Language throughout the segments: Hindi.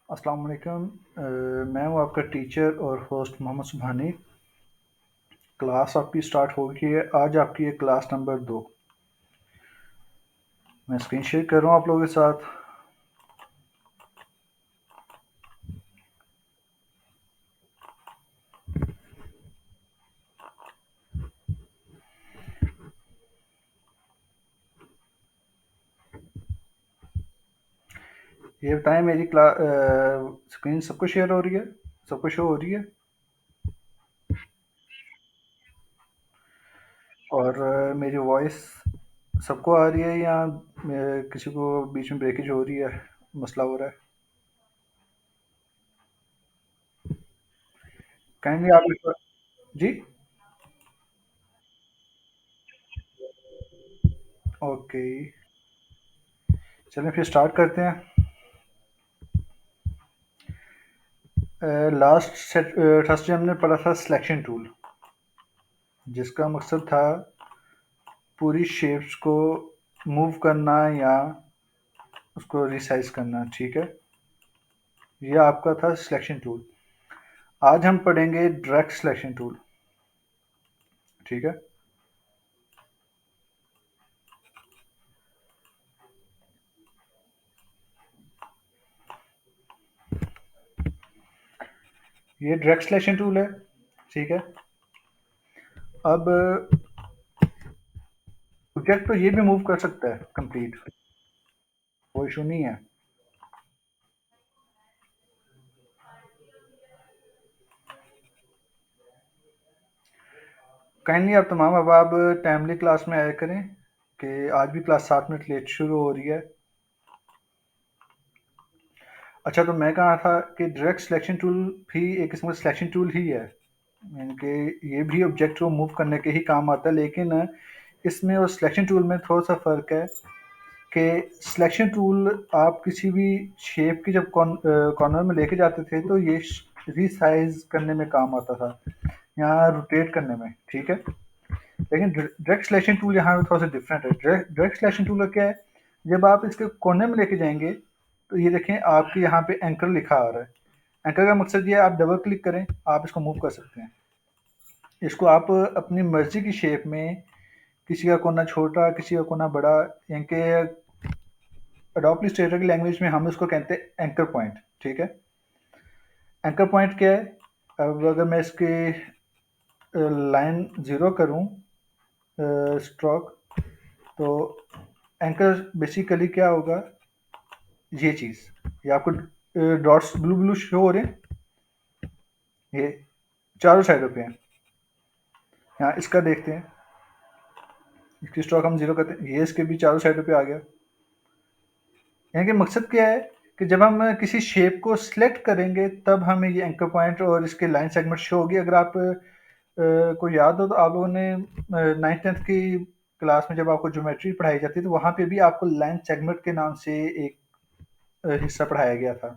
अस्सलाम वालेकुम। मैं हूँ आपका टीचर और होस्ट मोहम्मद सुबहानी। क्लास आपकी स्टार्ट हो गई है। आज आपकी है क्लास नंबर 2। मैं स्क्रीन शेयर कर रहा हूँ आप लोगों के साथ। ये बताएं मेरी स्क्रीन सबको शेयर हो रही है, सबको शो हो रही है? और मेरी वॉइस सबको आ रही है या किसी को बीच में ब्रेकेज हो रही है, मसला हो रहा है? काइंडली आप एक बार जी। ओके, चलें फिर स्टार्ट करते हैं। लास्ट सेट थर्सडे हमने पढ़ा था सिलेक्शन टूल, जिसका मकसद था पूरी शेप्स को मूव करना या उसको रिसाइज करना। ठीक है, ये आपका था सिलेक्शन टूल। आज हम पढ़ेंगे डायरेक्ट सिलेक्शन टूल। ठीक है, ये डायरेक्ट सिलेक्शन टूल है। ठीक है, अब ऑब्जेक्ट तो ये भी मूव कर सकता है कंप्लीट, कोई इशू नहीं है। काइंडली आप तमाम अब टाइमली क्लास में आया करें कि आज भी क्लास 7 मिनट लेट शुरू हो रही है। अच्छा, तो मैं कहा था कि डायरेक्ट सिलेक्शन टूल भी एक किस्म का सिलेक्शन टूल ही है, यानी कि ये भी ऑब्जेक्ट को मूव करने के ही काम आता है, लेकिन इसमें और सिलेक्शन टूल में थोड़ा सा फ़र्क है कि सिलेक्शन टूल आप किसी भी शेप की जब कॉर्नर में लेके जाते थे तो ये रिसाइज करने में काम आता था, यहाँ रोटेट करने में। ठीक है, लेकिन डायरेक्ट सिलेक्शन टूल यहाँ थोड़ा सा डिफरेंट है। डायरेक्ट सिलेक्शन टूल का क्या है, जब आप इसके कोने में लेके जाएंगे तो ये देखें आपके यहाँ पे एंकर लिखा आ रहा है। एंकर का मकसद ये है, आप डबल क्लिक करें आप इसको मूव कर सकते हैं। इसको आप अपनी मर्जी की शेप में, किसी का कोना छोटा किसी का कोना बड़ा, यानी कि एडोब इलस्ट्रेटर की लैंग्वेज में हम इसको कहते हैं एंकर पॉइंट। ठीक है, एंकर पॉइंट क्या है? अब अगर मैं इसकी लाइन ज़ीरो करूँ, स्ट्रोक, तो एंकर बेसिकली क्या होगा, ये चीज़, ये आपको डॉट्स ब्लू ब्लू शो हो रहे हैं, ये चारों साइडों पे हैं। यहाँ इसका देखते हैं, इसकी स्ट्रोक हम ज़ीरो करते हैं, ये इसके भी चारों साइडों पे आ गया। यानी कि मकसद क्या है कि जब हम किसी शेप को सिलेक्ट करेंगे तब हमें ये एंकर पॉइंट और इसके लाइन सेगमेंट शो होगी। अगर आप को याद हो तो आप लोगों ने 9th-10th की क्लास में जब आपको ज्योमेट्री पढ़ाई जाती है तो वहाँ पे भी आपको लाइन सेगमेंट के नाम से एक हिस्सा पढ़ाया गया था।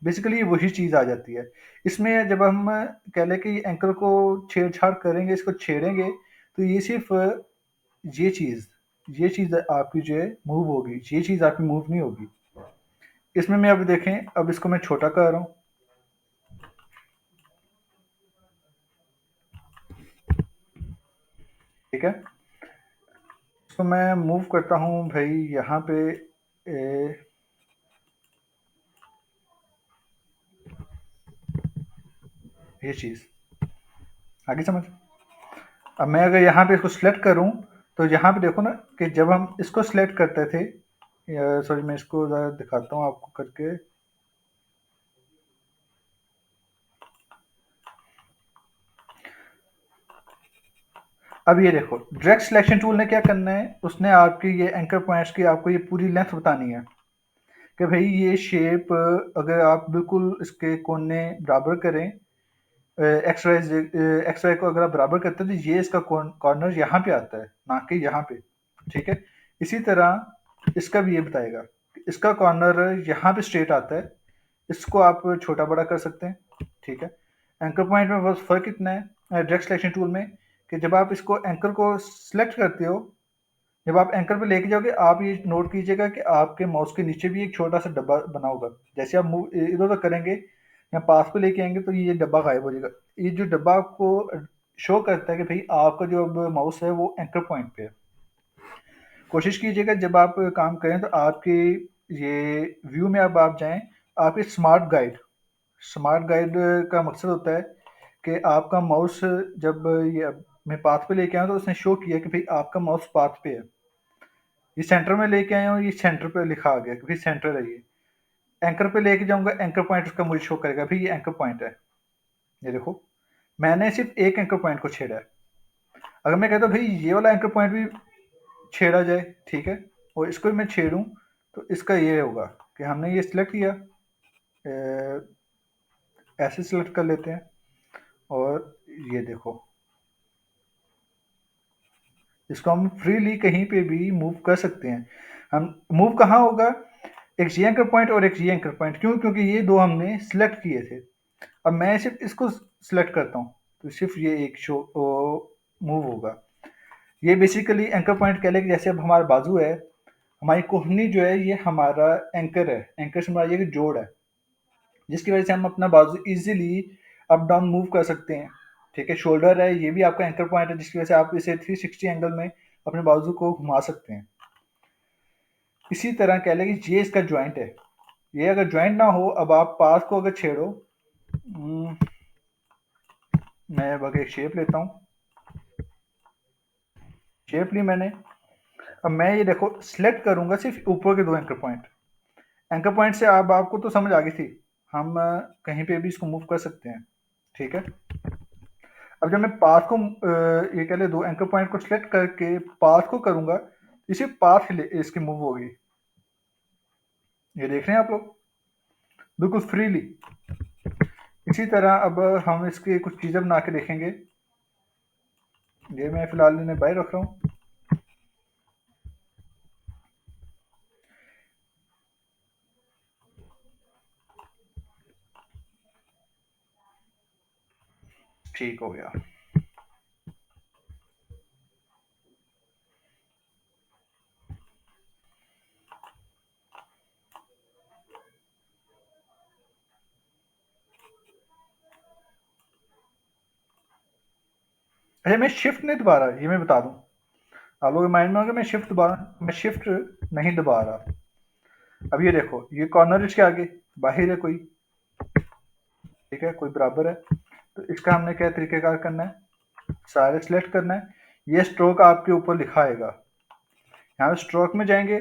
बेसिकली वही चीज़ आ जाती है इसमें। जब हम कह लें कि एंकर को छेड़छाड़ करेंगे, इसको छेड़ेंगे, तो ये सिर्फ ये चीज़ ये चीज़ आपकी जो है मूव होगी, ये चीज़ आपकी मूव नहीं होगी। इसमें मैं अब देखें, अब इसको मैं छोटा कर रहा हूँ। ठीक है, इसको मैं मूव करता हूँ भाई यहाँ पे ये चीज़ आगे समझ। अब मैं अगर यहाँ पे इसको सिलेक्ट करूँ तो यहाँ पे देखो ना कि जब हम इसको सिलेक्ट करते थे, सॉरी मैं इसको ज़रा दिखाता हूँ आपको करके। अब ये देखो, डायरेक्ट सिलेक्शन टूल ने क्या करना है, उसने आपकी ये एंकर पॉइंट्स की आपको ये पूरी लेंथ बतानी है कि भाई ये शेप अगर आप बिल्कुल इसके कोने बराबर करें, एक्स वाई को अगर आप बराबर करते हैं तो ये इसका कॉर्नर यहाँ पे आता है, ना कि यहाँ पे। ठीक है, इसी तरह इसका भी ये बताएगा कि इसका कॉर्नर यहाँ पे स्ट्रेट आता है, इसको आप छोटा बड़ा कर सकते हैं। ठीक है, एंकर पॉइंट में बस फर्क इतना है डायरेक्ट सिलेक्शन टूल में कि जब आप इसको एंकर को सिलेक्ट करते हो, जब आप एंकर पे लेके जाओगे, आप ये नोट कीजिएगा कि आपके माउस के नीचे भी एक छोटा सा डब्बा बना होगा। जैसे आप मूव इधर उधर करेंगे या पास पे लेके आएंगे तो ये डब्बा गायब हो जाएगा। ये जो डब्बा आपको शो करता है कि भाई आपका जो अब माउस है वो एंकर पॉइंट पे है। कोशिश कीजिएगा जब आप काम करें तो आपके ये व्यू में अब आप जाएं, आपके स्मार्ट गाइड का मकसद होता है कि आपका माउस जब ये मैं पाथ पे लेके आया तो उसने शो किया कि भाई आपका माउस पाथ पे है। ये सेंटर में लेके आया हूँ, ये सेंटर पे लिखा आ गया कि भाई सेंटर है ये। एंकर पे लेके जाऊंगा, एंकर पॉइंट उसका मुझे शो करेगा भाई ये एंकर पॉइंट है। ये देखो, मैंने सिर्फ एक एंकर पॉइंट को छेड़ा है। अगर मैं कहता हूँ भाई ये वाला एंकर पॉइंट भी छेड़ा जाए, ठीक है, और इसको भी मैं छेड़ूं, तो इसका ये होगा कि हमने ये सिलेक्ट किया, ऐसे सिलेक्ट कर लेते हैं, और ये देखो इसको हम फ्रीली कहीं पे भी मूव कर सकते हैं। हम मूव कहाँ होगा, एक जी एंकर पॉइंट और एक जी एंकर पॉइंट, क्यों? क्योंकि ये दो हमने सिलेक्ट किए थे। अब मैं सिर्फ इसको सिलेक्ट करता हूँ तो सिर्फ ये एक शो मूव होगा। ये बेसिकली एंकर पॉइंट कह लें कि जैसे अब हमारा बाजू है, हमारी कोहनी जो है ये हमारा एंकर है। एंकर से हमारा ये जोड़ है, जिसकी वजह से हम अपना बाजू इजीली अप डाउन मूव कर सकते हैं। ठीक है, शोल्डर है, ये भी आपका एंकर पॉइंट है, जिसकी वजह से आप इसे 360 एंगल में अपने बाजू को घुमा सकते हैं। इसी तरह कह लें कि ये इसका ज्वाइंट है। ये अगर ज्वाइंट ना हो, अब आप पास को अगर छेड़ो, मैं अब एक शेप लेता हूँ, शेप ली मैंने। अब मैं ये देखो सिलेक्ट करूंगा सिर्फ ऊपर के दो एंकर पॉइंट। एंकर पॉइंट से अब आपको तो समझ आ गई थी, हम कहीं पे भी इसको मूव कर सकते हैं। ठीक है, अब जब मैं पाथ को ये कह ले दो एंकर पॉइंट को सिलेक्ट करके पाथ को करूंगा, इसी पाथ इसकी मूव होगी। ये देख रहे हैं आप लोग, बिल्कुल फ्रीली। इसी तरह अब हम इसकी कुछ चीजें बना के देखेंगे। ये मैं फिलहाल इन्हें बाहर रख रहा हूँ। ठीक हो गया। अच्छा, मैं शिफ्ट नहीं दबा रहा, ये मैं बता दूं। आप लोगों के माइंड में होगा मैं शिफ्ट नहीं दबा रहा। अब ये देखो, ये कॉर्नर इसके आगे बाहर है कोई, ठीक है, कोई बराबर है, तो इसका हमने क्या तरीकेकार करना है, सारे सिलेक्ट करना है। ये स्ट्रोक आपके ऊपर लिखा आएगा, यहाँ पे स्ट्रोक में जाएंगे,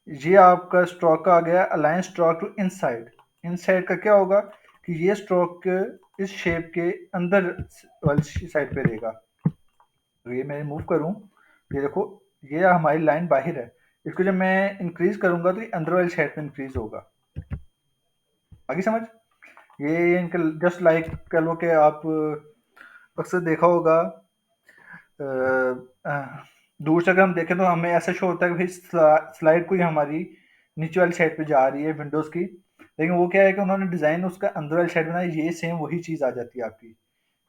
ये आपका स्ट्रोक आ गया align stroke to inside. Inside का क्या होगा कि ये स्ट्रोक इस शेप के अंदर वाली साइड पे रहेगा। तो ये मैं मूव करूं, ये देखो, ये हमारी लाइन बाहर है, इसको जब मैं इंक्रीज करूंगा तो ये अंदर वाली साइड पे इंक्रीज होगा। आगे समझ, ये इनका जस्ट लाइक कह लो कि आप अक्सर देखा होगा, अ, अ, दूर से अगर हम देखें तो हमें ऐसा शो होता है कि भाई स्लाइड कोई हमारी नीचे वाली साइड पे जा रही है विंडोज की, लेकिन वो क्या है कि उन्होंने डिजाइन उसका अंदर वाली साइड बनाई, ये सेम वही चीज आ जाती है आपकी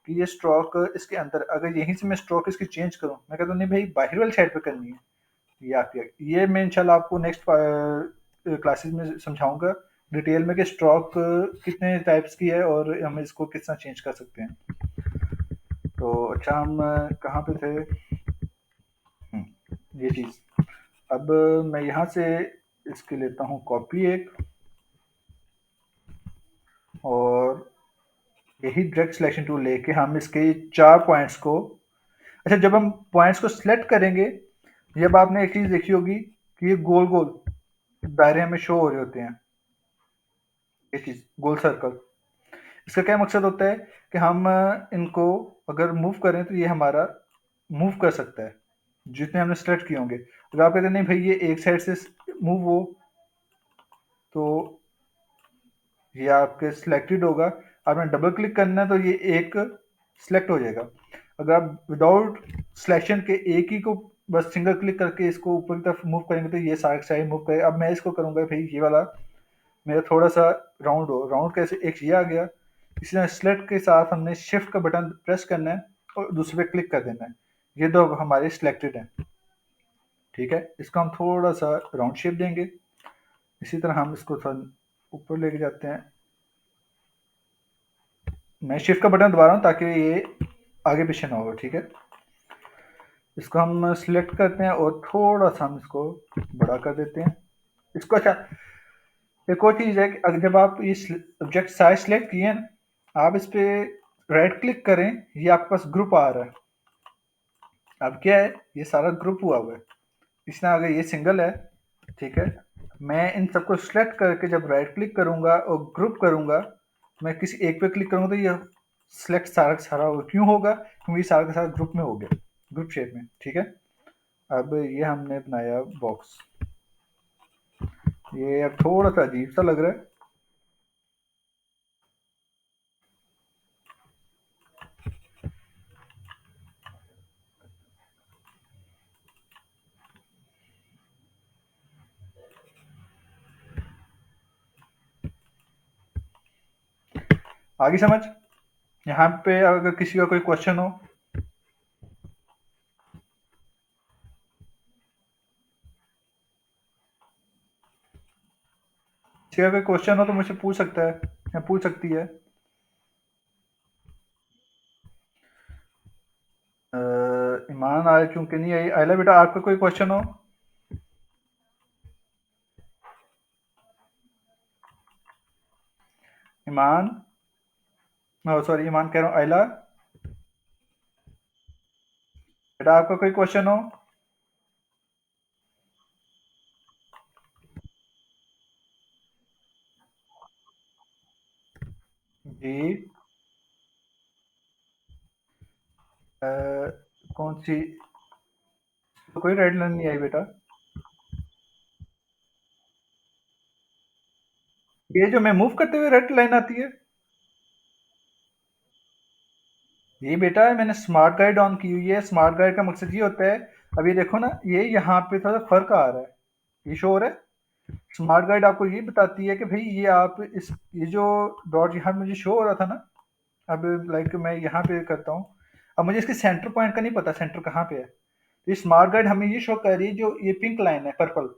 कि ये स्ट्रोक इसके अंदर, अगर यहीं से मैं स्ट्रोक इसकी चेंज करूं, मैं कहता हूँ नहीं भाई बाहर वाली साइड पे करनी है, ये आपकी, ये मैं इंशाल्लाह आपको नेक्स्ट क्लासेस में समझाऊंगा डिटेल में कि स्ट्रोक कितने टाइप्स की है और हम इसको किस तरह चेंज कर सकते हैं। तो अच्छा, हम कहाँ पे थे? ये चीज़, अब मैं यहाँ से इसके लेता हूँ कॉपी एक, और यही डायरेक्ट सिलेक्शन टूल लेके हम इसके चार पॉइंट्स को, अच्छा जब हम पॉइंट्स को सिलेक्ट करेंगे, जब आपने एक चीज़ देखी होगी कि ये गोल गोल दायरे हमें शो हो रहे होते हैं, ये चीज़ गोल सर्कल, इसका क्या मकसद होता है कि हम इनको अगर मूव करें तो ये हमारा मूव कर सकता है जितने हमने सेलेक्ट किए होंगे। अगर आप कहते हैं नहीं भाई ये एक साइड से मूव हो, तो ये आपके सिलेक्टेड होगा, आपने डबल क्लिक करना है तो ये एक सिलेक्ट हो जाएगा। अगर आप विदाउट सिलेक्शन के एक ही को बस सिंगल क्लिक करके इसको ऊपर की तरफ मूव करेंगे तो ये साइड साइड मूव करेगा। अब मैं इसको करूंगा भाई ये वाला मेरा थोड़ा सा राउंड हो, राउंड कैसे, एक ये आ गया, इसी तरह सेलेक्ट के साथ हमने शिफ्ट का बटन प्रेस करना है और दूसरे पे क्लिक कर देना है, ये दो हमारे सिलेक्टेड हैं। ठीक है, इसको हम थोड़ा सा राउंड शेप देंगे। इसी तरह हम इसको थोड़ा ऊपर लेके जाते हैं। मैं शिफ्ट का बटन दबा रहा हूँ ताकि ये आगे पीछे ना हो। ठीक है, इसको हम सिलेक्ट करते हैं और थोड़ा सा हम इसको बड़ा कर देते हैं इसको। अच्छा, एक और चीज़ है कि अगर जब आप ये ऑब्जेक्ट साइज सेलेक्ट किए हैं, आप इस पे राइट क्लिक करें, ये आपके पास ग्रुप आ रहा है। अब क्या है, ये सारा ग्रुप हुआ हुआ है। इसमें अगर ये सिंगल है, ठीक है, मैं इन सबको सिलेक्ट करके जब राइट क्लिक करूंगा और ग्रुप करूंगा, मैं किसी एक पे क्लिक करूंगा तो ये सिलेक्ट सारा का सारा होगा। क्यों होगा? क्योंकि ये सारा का सारा ग्रुप में हो गया, ग्रुप शेप में। ठीक है, अब ये हमने बनाया बॉक्स। ये अब थोड़ा सा अजीब सा लग रहा है। आगे समझ? यहाँ पे अगर किसी का कोई क्वेश्चन हो। किसी का कोई क्वेश्चन हो तो मुझसे पूछ सकता है या पूछ सकती है। ईमान आया चूंकि नहीं आई। आयला बेटा, आपका कोई क्वेश्चन हो? ईमान, सॉरी, ईमान कह रहा हूँ, आयला बेटा, आपका कोई क्वेश्चन हो? जी। अ, कौन सी? कोई रेड लाइन नहीं आई बेटा। ये जो मैं मूव करते हुए रेड लाइन आती है, ये बेटा मैंने स्मार्ट गाइड ऑन की हुई है। स्मार्ट गाइड का मकसद ये होता है, अब ये देखो ना, ये यहाँ पे थोड़ा फर्क आ रहा है, ये शो हो रहा है। स्मार्ट गाइड आपको ये बताती है कि भाई ये आप इस, ये जो डॉट यहाँ मुझे शो हो रहा था ना, अब लाइक मैं यहाँ पे करता हूँ, अब मुझे इसके सेंटर पॉइंट का नहीं पता, सेंटर कहाँ पे है। तो ये स्मार्ट गाइड हमें ये शो कर रही है, जो ये पिंक लाइन है, पर्पल,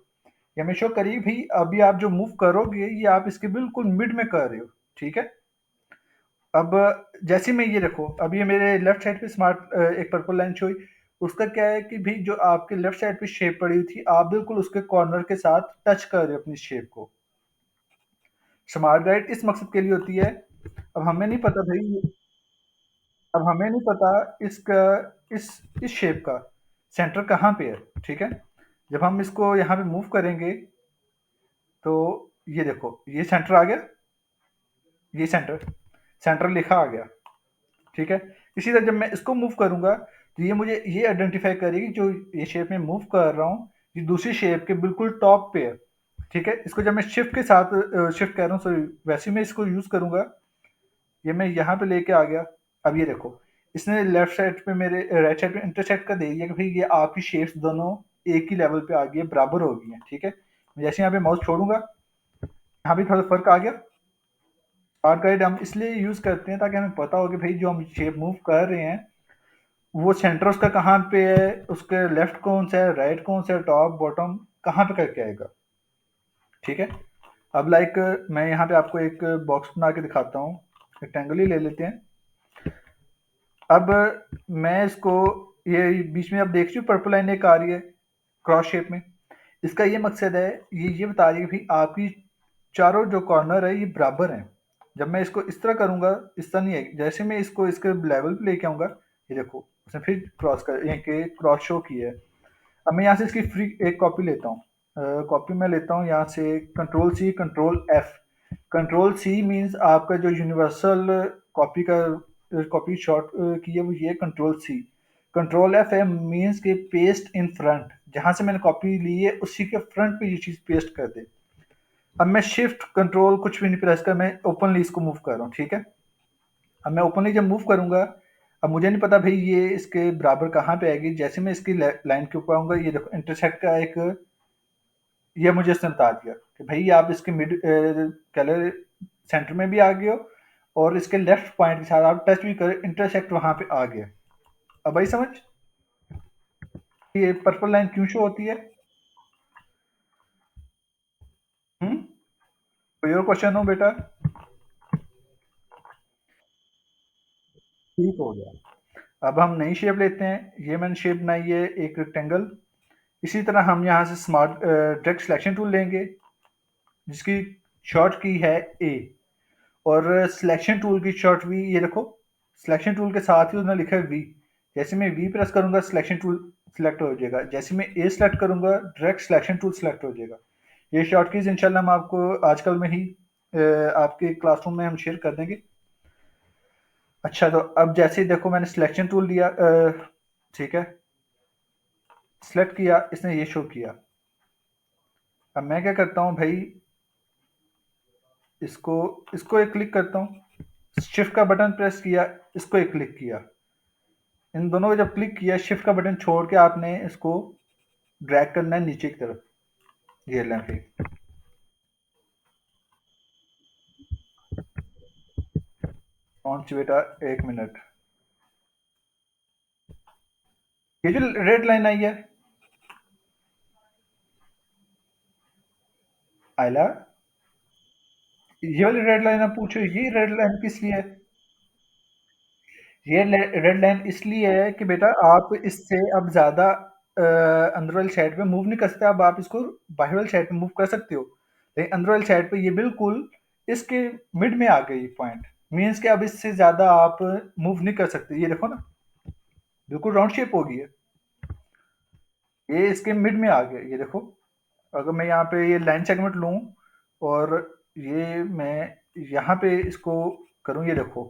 ये हमें शो करिए भाई अभी आप जो मूव करोगे ये आप इसके बिल्कुल मिड में कर रहे हो। ठीक है, अब जैसे मैं ये देखो, अब ये मेरे लेफ्ट साइड पे स्मार्ट एक पर्पल लाइन शो हुई। उसका क्या है कि भाई जो आपके लेफ्ट साइड पे शेप पड़ी हुई थी, आप बिल्कुल उसके कॉर्नर के साथ टच कर रहे हो अपनी शेप को। स्मार्ट गाइड इस मकसद के लिए होती है। अब हमें नहीं पता भाई, अब हमें नहीं पता इसका, इस शेप का सेंटर कहाँ पे है। ठीक है, जब हम इसको यहाँ पे मूव करेंगे तो ये देखो, ये सेंटर आ गया, ये सेंटर, सेंटर लिखा आ गया। ठीक है, इसी तरह जब मैं इसको मूव करूंगा तो ये मुझे ये आइडेंटिफाई करेगी जो ये शेप में मूव कर रहा हूँ, ये दूसरी शेप के बिल्कुल टॉप पे है। ठीक है, इसको जब मैं शिफ्ट के साथ, शिफ्ट कह रहा हूँ सॉरी, वैसे मैं इसको यूज करूंगा, ये मैं यहाँ पे लेके आ गया। अब ये देखो, इसने लेफ्ट साइड पे मेरे राइट साइड पे इंटरसेक्ट कर दे दिया कि भाई ये आपकी शेप्स दोनों एक ही लेवल पे आ गई है, बराबर हो गई हैं। ठीक है, मैं जैसे यहाँ पे माउस छोड़ूंगा, यहाँ भी थोड़ा फर्क आ गया। स्मार्ट गाइड हम इसलिए यूज करते हैं ताकि हमें पता हो कि भाई जो हम शेप मूव कर रहे हैं वो सेंटर उसका कहाँ पे है, उसके लेफ्ट कौन सा है, राइट कौन सा है, टॉप बॉटम कहाँ पे करके आएगा। ठीक है, अब लाइक मैं यहाँ पे आपको एक बॉक्स बना के दिखाता हूँ, रेक्टेंगल ही ले लेते हैं। अब मैं इसको, ये बीच में आप देख रही हो पर्पल लाइन एक आ रही है क्रॉस शेप में, इसका ये मकसद है, ये बता रही है कि भाई आपकी चारों जो कॉर्नर है ये बराबर हैं। जब मैं इसको इस तरह करूंगा, इस तरह नहीं है, जैसे मैं इसको इसके लेवल पे लेके आऊंगा, ये देखो उसने फिर क्रॉस कर, यहाँ के क्रॉस शो किया है। अब मैं यहाँ से इसकी फ्री एक कॉपी लेता हूँ। कॉपी मैं लेता हूँ यहाँ से, control C control F. Control C means आपका जो यूनिवर्सल कॉपी का कॉपी शॉर्ट की है वो ये कंट्रोल सी। कंट्रोल एफ है मीन्स के पेस्ट इन फ्रंट, जहां से मैंने कॉपी ली है उसी के फ्रंट पे ये चीज पेस्ट कर दे। अब मैं शिफ्ट कंट्रोल कुछ भी नहीं प्रेस कर, मैं ओपनली इसको मूव कर रहा हूँ। ठीक है, अब मैं ओपनली जब मूव करूंगा, अब मुझे नहीं पता भाई ये इसके बराबर कहाँ पे आएगी। जैसे मैं इसकी लाइन के ऊपर आऊंगा, ये देखो इंटरसेक्ट का एक, ये मुझे इसने बता दिया कि भाई आप इसके मिड कलर सेंटर में भी आ गए हो, और इसके लेफ्ट पॉइंट के साथ आप टच भी करें, इंटरसेक्ट वहां पे आ गया। अब भाई समझ, ये पर्पल लाइन क्यों शो होती है? हम्म, कोई और क्वेश्चन हो बेटा? ठीक हो गया। अब हम नई शेप लेते हैं। ये मैंने शेप बनाई है एक रेक्टेंगल। इसी तरह हम यहाँ से स्मार्ट डायरेक्ट सिलेक्शन टूल लेंगे, जिसकी शॉर्ट की है ए। और सिलेक्शन टूल की शॉर्ट वी, ये देखो सिलेक्शन टूल के साथ ही उसने लिखा है वी। जैसे मैं वी प्रेस करूंगा सिलेक्शन टूल सिलेक्ट हो जाएगा, जैसे मैं ए सिलेक्ट करूंगा डायरेक्ट सिलेक्शन टूल सिलेक्ट हो जाएगा। ये शॉर्ट कीज इंशाल्लाह हम आपको आजकल में ही आपके क्लासरूम में हम शेयर कर देंगे। अच्छा, तो अब जैसे ही देखो मैंने सिलेक्शन टूल लिया, ठीक है, सिलेक्ट किया, इसने ये शो किया। अब मैं क्या करता हूँ भाई, इसको इसको एक क्लिक करता हूँ, शिफ्ट का बटन प्रेस किया, इसको एक क्लिक किया। इन दोनों को जब क्लिक किया, शिफ्ट का बटन छोड़ के आपने इसको ड्रैग करना है नीचे की तरफ। ये लें फिर। कौन सी बेटा? एक मिनट। ये जो रेड लाइन आई है, आयला, ये वाली रेड लाइन आप पूछो, ये रेड लाइन किस लिए है? ये रेड लाइन इसलिए है कि बेटा आप इससे अब ज्यादा अंदर वाली साइड पे मूव नहीं कर सकते। अब आप इसको बाहर वाली साइड पे मूव कर सकते हो, लेकिन अंदर वाली साइड पे ये बिल्कुल इसके मिड में आ गई पॉइंट। मीन्स कि अब इससे ज्यादा आप मूव नहीं कर सकते। ये देखो ना, बिल्कुल राउंड शेप हो गई है। ये इसके मिड में आ गया, ये देखो। अगर मैं यहाँ पे ये लाइन सेगमेंट लूँ और ये मैं यहाँ पे इसको करूँ, ये देखो।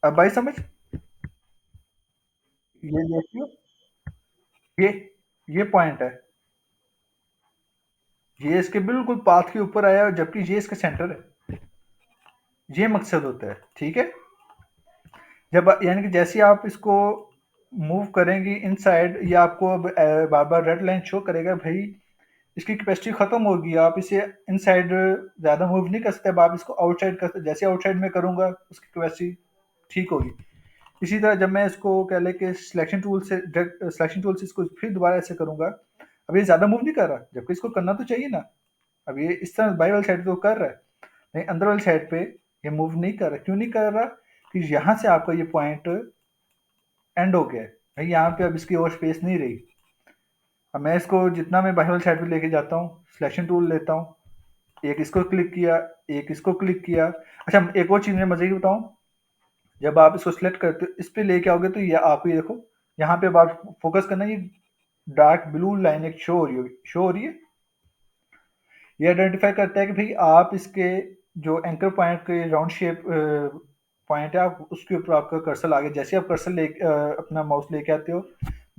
अब भाई समझ, ये देखियो, ये ये पॉइंट है, ये इसके बिल्कुल पाथ के ऊपर आया, जबकि ये इसका सेंटर है। ये मकसद होता है, ठीक है। जब यानी कि जैसे ही आप इसको मूव करेंगे इनसाइड, ये आपको अब बार बार रेड लाइन शो करेगा भाई इसकी कैपेसिटी खत्म होगी, आप इसे इनसाइड ज़्यादा मूव नहीं कर सकते। अब आप इसको आउटसाइड कर, जैसे आउटसाइड में करूंगा उसकी कैपेसिटी ठीक होगी। इसी तरह जब मैं इसको कह ले कि सिलेक्शन टूल से सिलेक्शन टूल से इसको फिर दोबारा ऐसे करूंगा, अब ये ज़्यादा मूव नहीं कर रहा, जबकि इसको करना तो चाहिए ना। अब ये इस तरह बाई वाली साइड तो कर रहा है, नहीं अंदर वाली साइड पे ये मूव नहीं कर रहा। क्यों नहीं कर रहा? कि यहाँ से आपका ये पॉइंट एंड हो गया है भाई, यहाँ पे अब इसकी और स्पेस नहीं रही। अब मैं इसको जितना मैं बाहर वाली साइड पे लेके जाता हूँ, सिलेक्शन टूल लेता हूँ, एक इसको क्लिक किया, एक इसको क्लिक किया। अच्छा, एक और चीज़ मैं मजे की बताऊँ, जब आप इसको सिलेक्ट करते हो इस पे लेके आओगे तो ये आप ये देखो, यहाँ पे अब आप फोकस करना, ये डार्क ब्लू लाइन एक शो हो रही है। ये आइडेंटिफाई करता है कि भाई आप इसके जो एंकर पॉइंट के राउंड शेप पॉइंट है, आप उसके ऊपर आपका कर्सर आ गया। जैसे आप कर्सर ले अपना माउस लेके आते हो,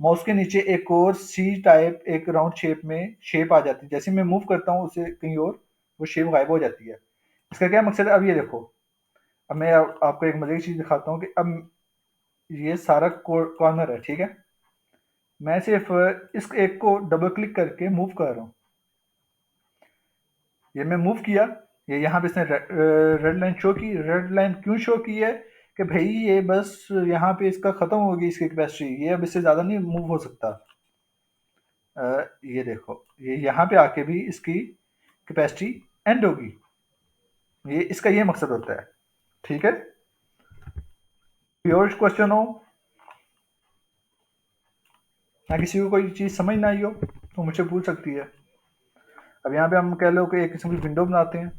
माउस के नीचे एक और सी टाइप एक राउंड शेप में शेप आ जाती है। जैसे मैं मूव करता हूँ उसे कहीं और, वो शेप गायब हो जाती है। इसका क्या मकसद है? अब ये देखो, अब मैं आपको एक मजे की चीज दिखाता हूँ कि अब ये सारा कॉर्नर है, ठीक है। मैं सिर्फ इस एक को डबल क्लिक करके मूव कर रहा हूँ। ये मैं मूव किया, ये यहाँ पे इसने रेड लाइन शो की। रेड लाइन क्यों शो की है? कि भाई ये बस यहाँ पे इसका खत्म होगी इसकी कैपेसिटी, ये अब इससे ज़्यादा नहीं मूव हो सकता। ये देखो, ये यहाँ पे आके भी इसकी कैपेसिटी एंड होगी। ये इसका ये मकसद होता है, ठीक है। प्योर क्वेश्चन हो या किसी को कोई चीज़ समझ ना आई हो तो मुझसे पूछ सकती है। अब यहाँ पे हम कह लो कि एक किस्म की विंडो बनाते हैं।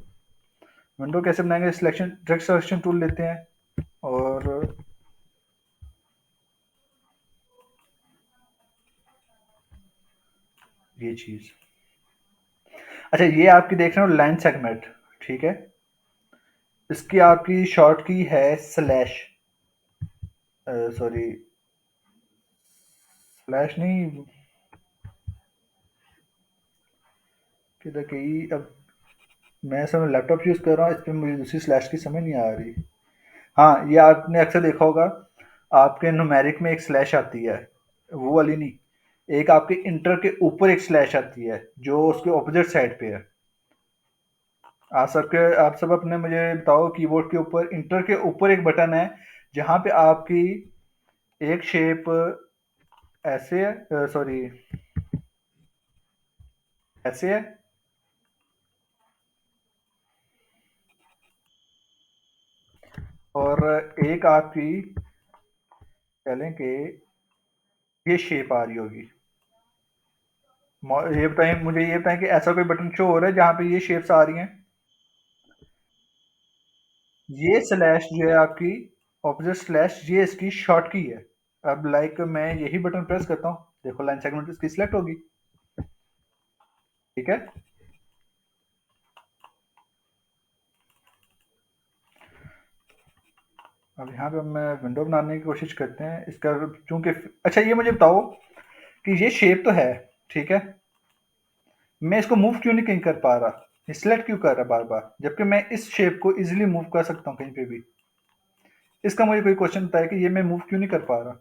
विंडो कैसे बनाएंगे? सिलेक्शन डायरेक्ट सिलेक्शन टूल लेते हैं और ये चीज़। अच्छा, ये आपकी देख रहे हो लाइन सेगमेंट, ठीक है। इसकी आपकी शॉर्ट की है स्लैश, सॉरी स्लैश नहीं, किधर गई अब? मैं सब लैपटॉप यूज़ कर रहा हूँ, इस पर मुझे दूसरी स्लैश की समझ नहीं आ रही। हाँ, ये आपने अक्सर देखा होगा, आपके न्यूमेरिक में एक स्लैश आती है, वो वाली नहीं। एक आपके इंटर के ऊपर एक स्लैश आती है जो उसके ऑपोजिट साइड पे है। आप सब अपने मुझे बताओ, कीबोर्ड के ऊपर इंटर के ऊपर एक बटन है जहाँ पे आपकी एक शेप ऐसे है, सॉरी, ऐसे है। और एक आपकी कह लें कि ये शेप आ रही होगी। ये बताएं, मुझे ये बताएं कि ऐसा कोई बटन शो हो रहा है जहाँ पे ये शेप्स आ रही हैं। ये स्लैश जो है आपकी ऑपोजिट स्लैश, ये इसकी शॉर्ट की है। अब लाइक मैं यही बटन प्रेस करता हूँ, देखो लाइन सेगमेंट इसकी सिलेक्ट होगी। ठीक है। अब यहाँ पे हम विंडो बनाने की कोशिश करते हैं इसका, चूंकि अच्छा ये मुझे बताओ कि ये शेप तो है, ठीक है, मैं इसको मूव क्यों नहीं कहीं कर पा रहा, सिलेक्ट क्यों कर रहा बार बार, जबकि मैं इस शेप को इजीली मूव कर सकता हूँ कहीं पे भी। इसका मुझे कोई क्वेश्चन बताया कि ये मैं मूव क्यों नहीं कर पा रहा।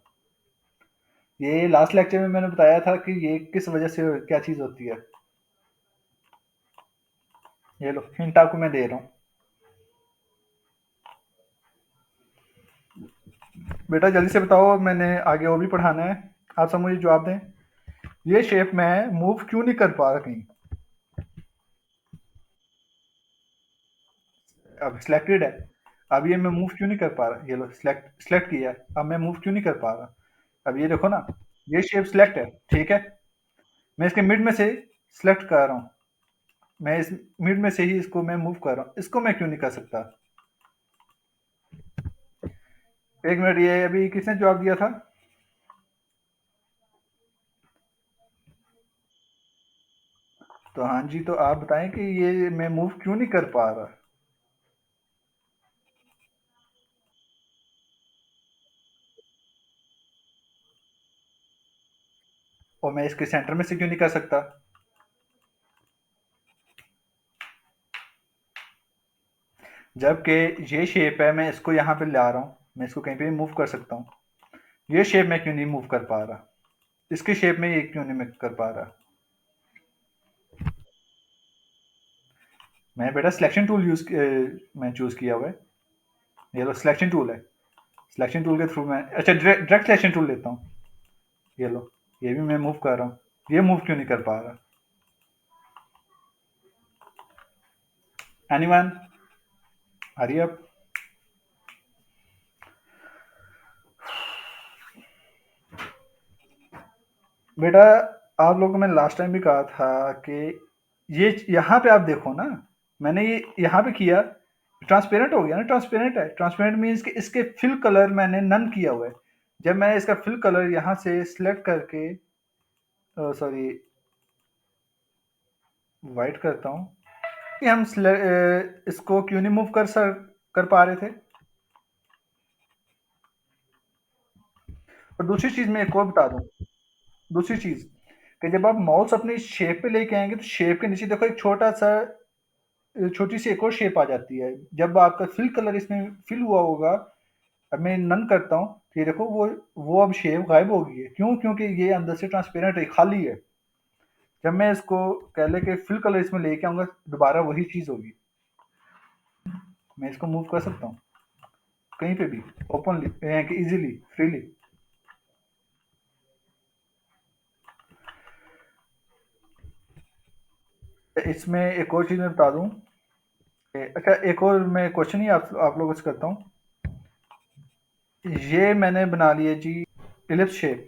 ये लास्ट लेक्चर में मैंने बताया था कि ये किस वजह से क्या चीज़ होती है। ये लो हिंट आपको मैं दे रहा हूँ। बेटा जल्दी से बताओ, मैंने आगे और भी पढ़ाना है, आप सब मुझे जवाब दें। ये शेप मैं मूव क्यों नहीं कर पा रहा कहीं। अब सिलेक्टेड है, अब ये मैं मूव क्यों नहीं कर पा रहा, ये लो सिलेक्ट सिलेक्ट किया, अब मैं मूव क्यों नहीं कर पा रहा। अब ये देखो ना, ये शेप सिलेक्ट है, ठीक है, मैं इसके मिड में से सिलेक्ट कर रहा हूँ, मैं इस मिड में से ही इसको मैं मूव कर रहा हूँ, इसको मैं क्यों नहीं कर सकता। एक मिनट, ये अभी किसने जवाब दिया था। तो हाँ जी, तो आप बताएं कि ये मैं मूव क्यों नहीं कर पा रहा। और मैं इसके सेंटर में से क्यों नहीं कर सकता। जबकि ये शेप है, मैं इसको यहाँ पे ला रहा हूँ, मैं इसको कहीं पे भी मूव कर सकता हूँ, ये शेप मैं क्यों नहीं मूव कर पा रहा, इसके शेप में ये क्यों नहीं मैं कर पा रहा। मैं बेटा सिलेक्शन टूल मैं चूज किया हुआ है, ये लो सिलेक्शन टूल है, सिलेक्शन टूल के थ्रू मैं, अच्छा डायरेक्ट सिलेक्शन टूल लेता हूँ, ये लो, ये भी मैं मूव कर रहा हूँ, ये मूव क्यों नहीं कर पा रहा। Anyone, hurry up. बेटा आप लोगों को मैंने लास्ट टाइम भी कहा था कि ये यहाँ पे आप देखो ना, मैंने ये यहाँ पे किया, ट्रांसपेरेंट हो गया ना, ट्रांसपेरेंट है, ट्रांसपेरेंट मीन्स कि इसके फिल कलर मैंने नन किया हुआ है। जब मैं इसका फिल कलर यहाँ से सिलेक्ट करके, सॉरी, वाइट करता हूँ, कि हम इसको क्यों नहीं मूव कर पा रहे थे। और दूसरी चीज मैं एक और बता दूं, दूसरी चीज, कि जब आप माउस अपनी शेप पे लेके आएंगे तो शेप के नीचे देखो एक छोटा सा, छोटी सी एक और शेप आ जाती है, जब आपका फिल कलर इसमें फिल हुआ होगा। अब मैं नन करता हूँ, ये देखो वो अब शेप गायब हो गई है, क्यों, क्योंकि ये अंदर से ट्रांसपेरेंट है, खाली है। जब मैं इसको कह ले कि फिल कलर इसमें लेके आऊंगा, दोबारा वही चीज होगी, मैं इसको मूव कर सकता हूँ कहीं पे भी, ओपनली, इजीली, फ्रीली। इसमें एक और चीज मैं बता दूं, अच्छा एक और मैं क्वेश्चन ही आप लोगों से करता हूँ। ये मैंने बना लिया जी इलिप्स शेप,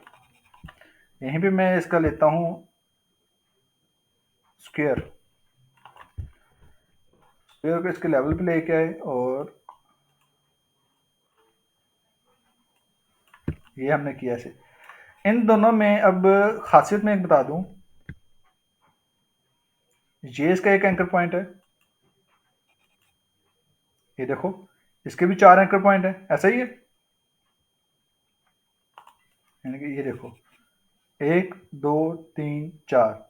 यहीं पे मैं इसका लेता हूँ स्क्वायर, स्क्वायर को इसके लेवल पे लेके आए, और ये हमने किया ऐसे। इन दोनों में अब खासियत मैं एक बता दूं, ये इसका एक एंकर पॉइंट है, ये देखो, इसके भी चार एंकर पॉइंट है, ऐसा ही है, यानी कि ये देखो, एक दो तीन चार,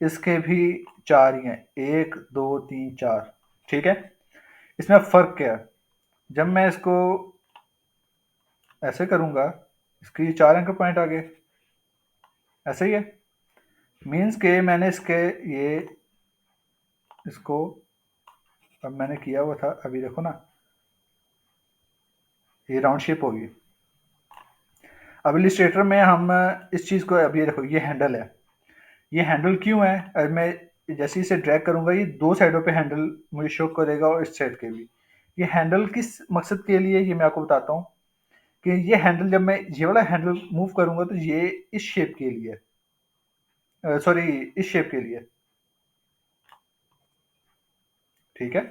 इसके भी चार ही हैं, एक दो तीन चार, ठीक है। इसमें अब फर्क क्या है, जब मैं इसको ऐसे करूंगा, इसके चार एंकर पॉइंट आ गए, ऐसे ही है, मीन्स के मैंने इसके ये इसको, अब मैंने किया हुआ था, अभी देखो ना, ये राउंड शेप होगी। अब इलिस्ट्रेटर में हम इस चीज़ को, अब ये देखो ये हैंडल है, ये हैंडल क्यों है? मैं जैसे इसे ड्रैग करूंगा ये दो साइडों पे हैंडल मुझे शो करेगा और इस साइड के भी। ये हैंडल किस मकसद के लिए, ये मैं आपको बताता हूँ कि ये हैंडल जब मैं ये वाला हैंडल मूव करूंगा तो ये इस शेप के लिए, सॉरी इस शेप के लिए, ठीक है।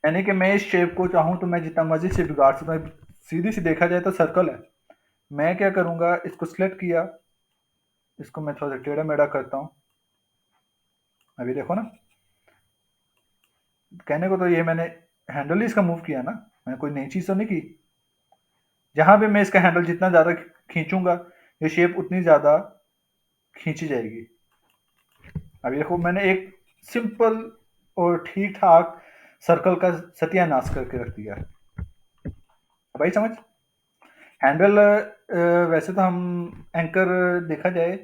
यानी कि मैं इस शेप को चाहूँ तो मैं जितना मर्जी से बिगाड़ सकता हूँ। सीधी सी देखा जाए तो सर्कल है, मैं क्या करूंगा, इसको सिलेक्ट किया, इसको मैं थोड़ा सा टेढ़ा मेढ़ा करता हूँ। अभी देखो ना, कहने को तो ये मैंने हैंडल ही इसका मूव किया ना, मैंने कोई नई चीज़ तो नहीं की। जहां भी मैं इसका हैंडल जितना ज़्यादा खींचूंगा ये शेप उतनी ज़्यादा खींची जाएगी। अभी देखो मैंने एक सिंपल और ठीक ठाक सर्कल का सत्यानाश करके रख दिया। भाई समझ, हैंडल वैसे तो हम एंकर देखा जाए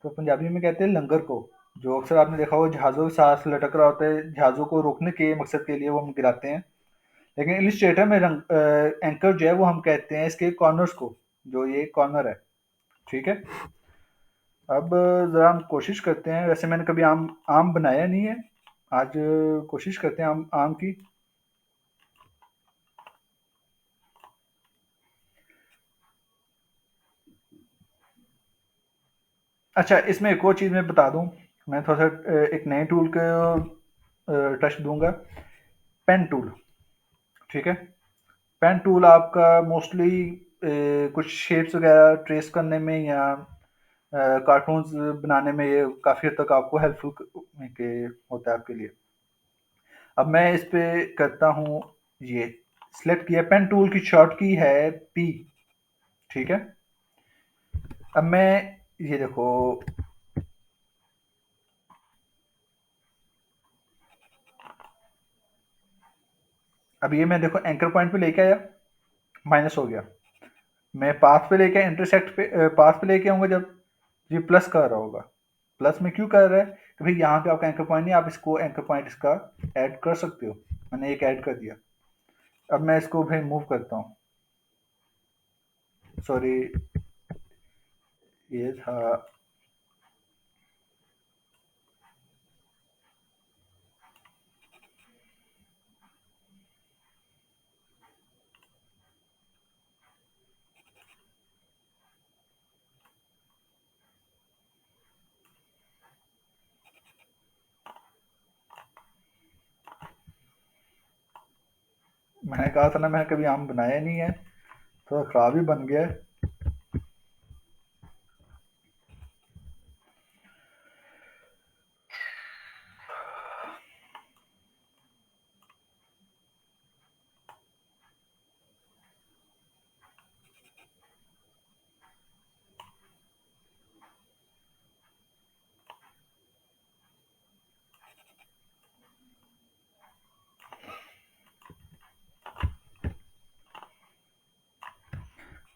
तो पंजाबी में कहते हैं लंगर को, जो अक्सर आपने देखा हो जहाज़ों के साथ लटक रहा होता है, जहाज़ों को रोकने के मकसद के लिए वो हम गिराते हैं। लेकिन इलिस्ट्रेटर में एंकर जो है वो हम कहते हैं इसके कॉर्नर्स को, जो ये कॉर्नर है, ठीक है। अब ज़रा हम कोशिश करते हैं, वैसे मैंने कभी आम आम बनाया नहीं है, आज कोशिश करते हैं आम आम की। अच्छा, इसमें एक और चीज़ मैं बता दूं, मैं थोड़ा सा एक नए टूल को टच दूंगा, पेन टूल, ठीक है। पेन टूल आपका मोस्टली कुछ शेप्स वगैरह ट्रेस करने में या कार्टून्स बनाने में ये काफ़ी हद तक आपको हेल्पफुल के होता है आपके लिए। अब मैं इस पे करता हूँ, ये सिलेक्ट किया, पेन टूल की शॉर्ट की है पी, ठीक है। अब मैं ये देखो, अब ये मैं देखो एंकर पॉइंट पे लेके आया, माइनस हो गया। मैं पाथ पे लेके इंटरसेक्ट पे पाथ पे लेके आऊंगा जब, ये प्लस कर रहा होगा। प्लस में क्यों कर रहा है कि भाई यहाँ पे आपका एंकर पॉइंट नहीं, आप इसको एंकर पॉइंट इसका ऐड कर सकते हो। मैंने एक ऐड कर दिया। अब मैं इसको भाई मूव करता हूँ, सॉरी ये था, मैंने कहा था ना मैंने कभी आम बनाया नहीं है, थोड़ा खराब ही बन गया है।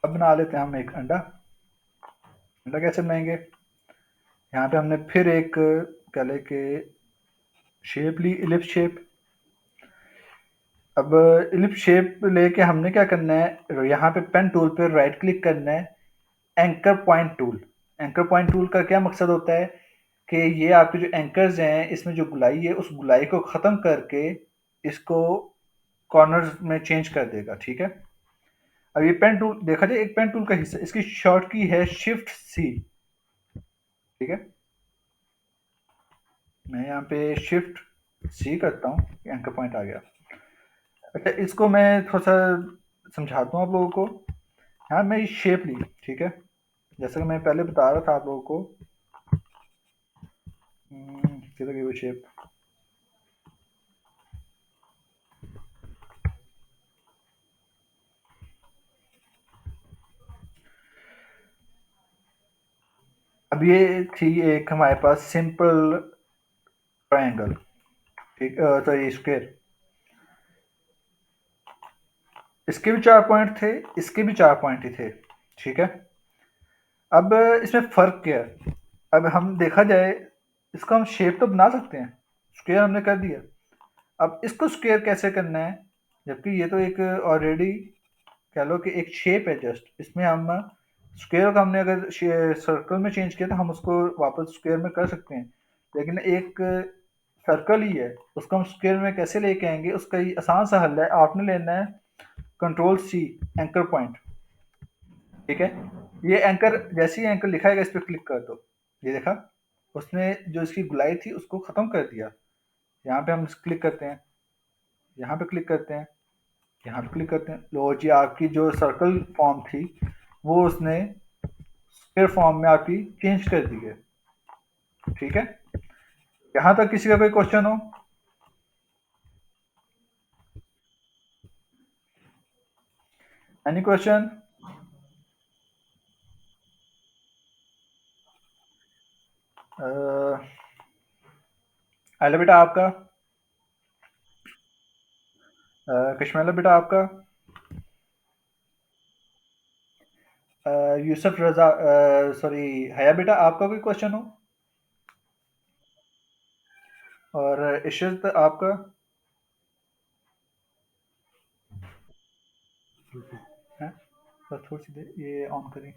अब बना लेते हैं हम एक अंडा। अंडा कैसे बनाएंगे, यहाँ पे हमने फिर एक कह ले के शेप ली, इलिप्स शेप। अब इलिप्स शेप लेके हमने क्या करना है, यहाँ पे पेन टूल पे राइट क्लिक करना है, anchor point tool. Anchor point tool का क्या मकसद होता है कि ये आपके जो एंकर्स हैं इसमें जो गुलाई है उस गुलाई को ख़त्म करके इसको कॉर्नर्स में चेंज कर देगा, ठीक है। अब ये पेन टूल देखा जाए एक पेन टूल का हिस्सा, इसकी शॉर्ट की है शिफ्ट सी, ठीक है। मैं यहाँ पे शिफ्ट सी करता हूँ, एंकर पॉइंट आ गया। अच्छा, इसको मैं थोड़ा सा समझाता हूँ आप लोगों को। हाँ, मैं शेप ली, ठीक है, जैसा कि मैं पहले बता रहा था आप लोगों को। किधर गई वो शेप, अब ये थी एक हमारे पास सिंपल ट्रायंगल, ठीक, तो ये स्क्वायर, इसके भी 4 पॉइंट थे, इसके भी 4 पॉइंट ही थे, ठीक है। अब इसमें फ़र्क क्या है? अब हम देखा जाए, इसका हम शेप तो बना सकते हैं, स्क्वायर हमने कर दिया। अब इसको स्क्वायर कैसे करना है? जबकि ये तो एक ऑलरेडी कह लो कि एक शेप है जस्ट, इसमें हम स्क्वायर को हमने अगर सर्कल में चेंज किया तो हम उसको वापस स्क्वायर में कर सकते हैं, लेकिन एक सर्कल ही है, उसको हम स्क्वायर में कैसे लेके आएंगे? उसका ही आसान सा हल है, आपने लेना है कंट्रोल सी, एंकर पॉइंट। ठीक है, ये एंकर, जैसे ही एंकर लिखा है इस पर क्लिक कर दो, ये देखा, उसने जो इसकी गुलाई थी उसको ख़त्म कर दिया। यहाँ पे हम क्लिक करते हैं, यहाँ पे क्लिक करते हैं, यहाँ पे क्लिक करते हैं, लो जी, आपकी जो सर्कल फॉर्म थी वो उसने स्क्वायर फॉर्म में आपकी चेंज कर दी है। ठीक है, यहाँ तक किसी का कोई क्वेश्चन हो? Any question? आइला बेटा आपका, कश्मीला बेटा आपका, यूसुफ रजा, सॉरी, हया बेटा आपका कोई क्वेश्चन हो? और इशरत आपका? है, बस थोड़ी सी देर ये ऑन करें,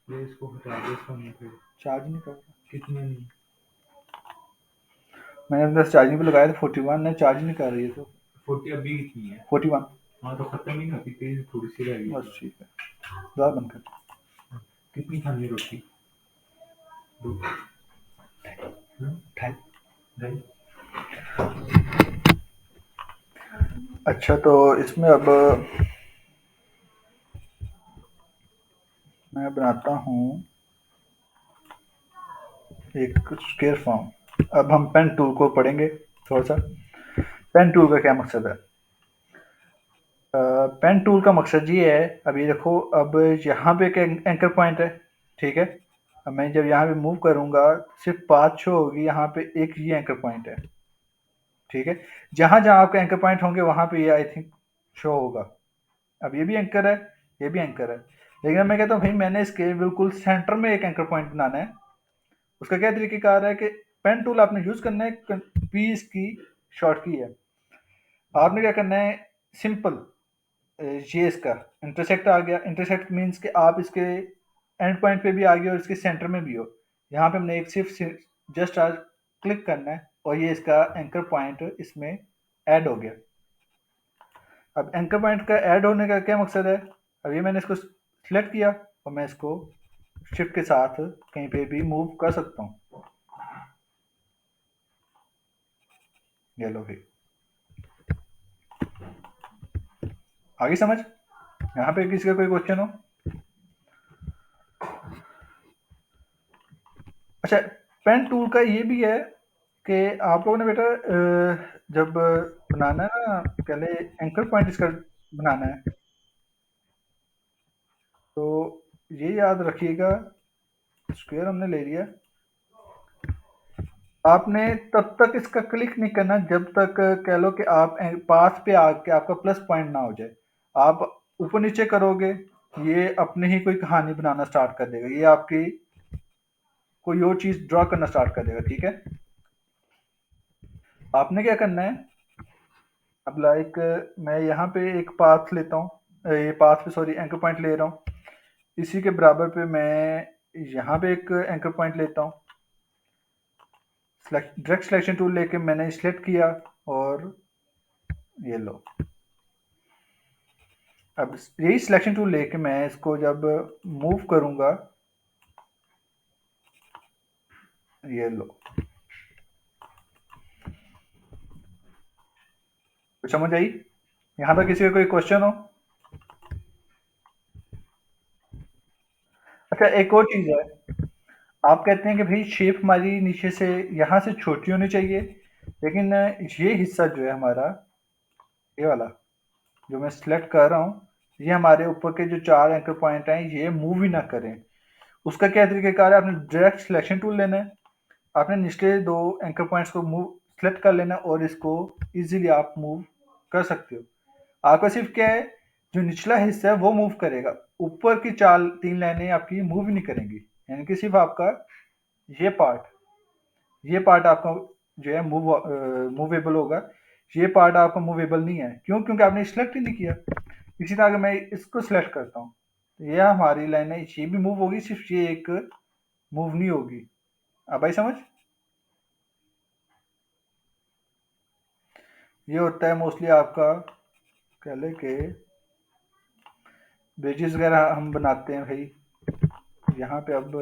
ये इसको हटा दे, इसको नहीं कर, चार्ज नहीं कर रहा, कितने नहीं, मैंने 10 चार्जिंग पे लगाया था, 41 ने चार्ज नहीं कर रही है, तो 40 अभी कितनी है, 41। हाँ तो खत्म ही नहीं होती, तेज थोड़ी सी रह गई, बस ठीक है, ज़्यादा बंद कर। कितनी खानी रोटी? दो, ढाई, ढाई। अच्छा, तो इसमें अब मैं बनाता हूँ एक स्क्वायर फॉर्म। अब हम पेन टूल को पढ़ेंगे थोड़ा सा। पेन टूल का क्या मकसद है? पेन टूल का मकसद ये है, अब ये देखो, अब यहाँ पे एक एंकर पॉइंट है, ठीक है, अब मैं जब यहाँ पे मूव करूँगा सिर्फ पाथ शो होगी, यहाँ पे एक ये एंकर पॉइंट है, ठीक है, जहाँ जहाँ आपके एंकर पॉइंट होंगे वहाँ पे ये आई थिंक शो होगा। अब ये भी एंकर है, ये भी एंकर है, लेकिन अब मैं कहता हूँ भाई मैंने इसके बिल्कुल सेंटर में एक एंकर पॉइंट बनाना है। उसका क्या तरीक़ेकार है कि पेन टूल आपने यूज़ करना है, पी इसकी शॉर्ट की है। आपने क्या करना है, सिंपल, ये इसका इंटरसेक्ट आ गया, इंटरसेक्ट मीन्स कि आप इसके एंड पॉइंट पे भी आ गए और इसके सेंटर में भी हो। यहाँ पे हमने एक सिर्फ जस्ट आज क्लिक करना है और ये इसका एंकर पॉइंट इसमें ऐड हो गया। अब एंकर पॉइंट का ऐड होने का क्या मकसद है? अब ये मैंने इसको सिलेक्ट किया और मैं इसको शिफ्ट के साथ कहीं पे भी मूव कर सकता हूँ। ये लो भाई, आगे समझ? यहाँ पे किसी का कोई क्वेश्चन हो? अच्छा, पेन टूल का ये भी है कि आप लोगों ने बेटा जब बनाना है ना, पहले एंकर पॉइंट इसका बनाना है, तो ये याद रखिएगा, स्क्वायर हमने ले लिया, आपने तब तक इसका क्लिक नहीं करना जब तक कह लो कि आप पास पे आके आपका प्लस पॉइंट ना हो जाए। आप ऊपर नीचे करोगे, ये अपने ही कोई कहानी बनाना स्टार्ट कर देगा, ये आपकी कोई और चीज़ ड्रॉ करना स्टार्ट कर देगा, ठीक है? आपने क्या करना है, अब लाइक मैं यहाँ पे एक पाथ लेता हूँ, ये पाथ पे सॉरी एंकर पॉइंट ले रहा हूँ, इसी के बराबर पे मैं यहाँ पे एक एंकर पॉइंट लेता हूँ, डायरेक्ट सिलेक्शन टूल लेके मैंने सिलेक्ट किया और ये लो, अब यही सिलेक्शन टूल लेके मैं इसको जब मूव करूँगा, ये लो, कुछ समझ आई? यहाँ तक किसी का कोई क्वेश्चन हो? अच्छा, एक और चीज़ है, आप कहते हैं कि भाई शेप हमारी नीचे से यहाँ से छोटी होनी चाहिए, लेकिन ये हिस्सा जो है हमारा, ये वाला जो मैं सिलेक्ट कर रहा हूँ, ये हमारे ऊपर के जो 4 एंकर पॉइंट हैं ये मूव ही ना करें। उसका क्या तरीक़ेकार है, आपने डायरेक्ट सिलेक्शन टूल लेना है, आपने निचले 2 एंकर पॉइंट्स को मूव सेलेक्ट कर लेना और इसको ईज़िली आप मूव कर सकते हो। आपका सिर्फ क्या है, जो निचला हिस्सा है वो मूव करेगा, ऊपर की 3 लाइनें आपकी मूव ही नहीं करेंगी, यानी कि सिर्फ आपका ये पार्ट, ये पार्ट आपका जो है मूवेबल होगा, ये पार्ट आपका मूवेबल नहीं है। क्यों? क्योंकि आपने सिलेक्ट ही नहीं किया। इसी तरह अगर मैं इसको सिलेक्ट करता हूँ तो ये हमारी लाइन है, ये भी मूव होगी, सिर्फ ये एक मूव नहीं होगी। अब आई समझ? ये होता है मोस्टली आपका, कह ले के ब्रिजेस वगैरह हम बनाते हैं भाई। यहाँ पे अब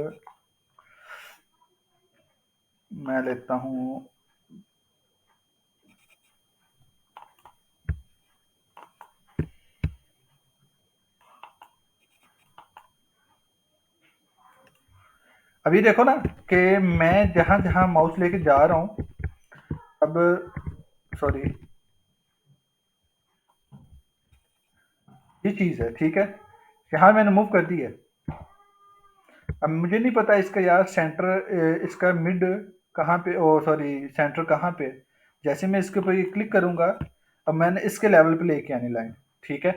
मैं लेता हूँ, अभी देखो ना कि मैं जहाँ जहाँ माउस लेके जा रहा हूँ, अब सॉरी, ये चीज़ है ठीक है, यहाँ मैंने मूव कर दी है। अब मुझे नहीं पता इसका यार सेंटर, इसका मिड कहाँ पे, ओ सॉरी सेंटर कहाँ पे। जैसे मैं इसके ऊपर ये क्लिक करूँगा, अब मैंने इसके लेवल पे लेके आनी लाइन, ठीक है।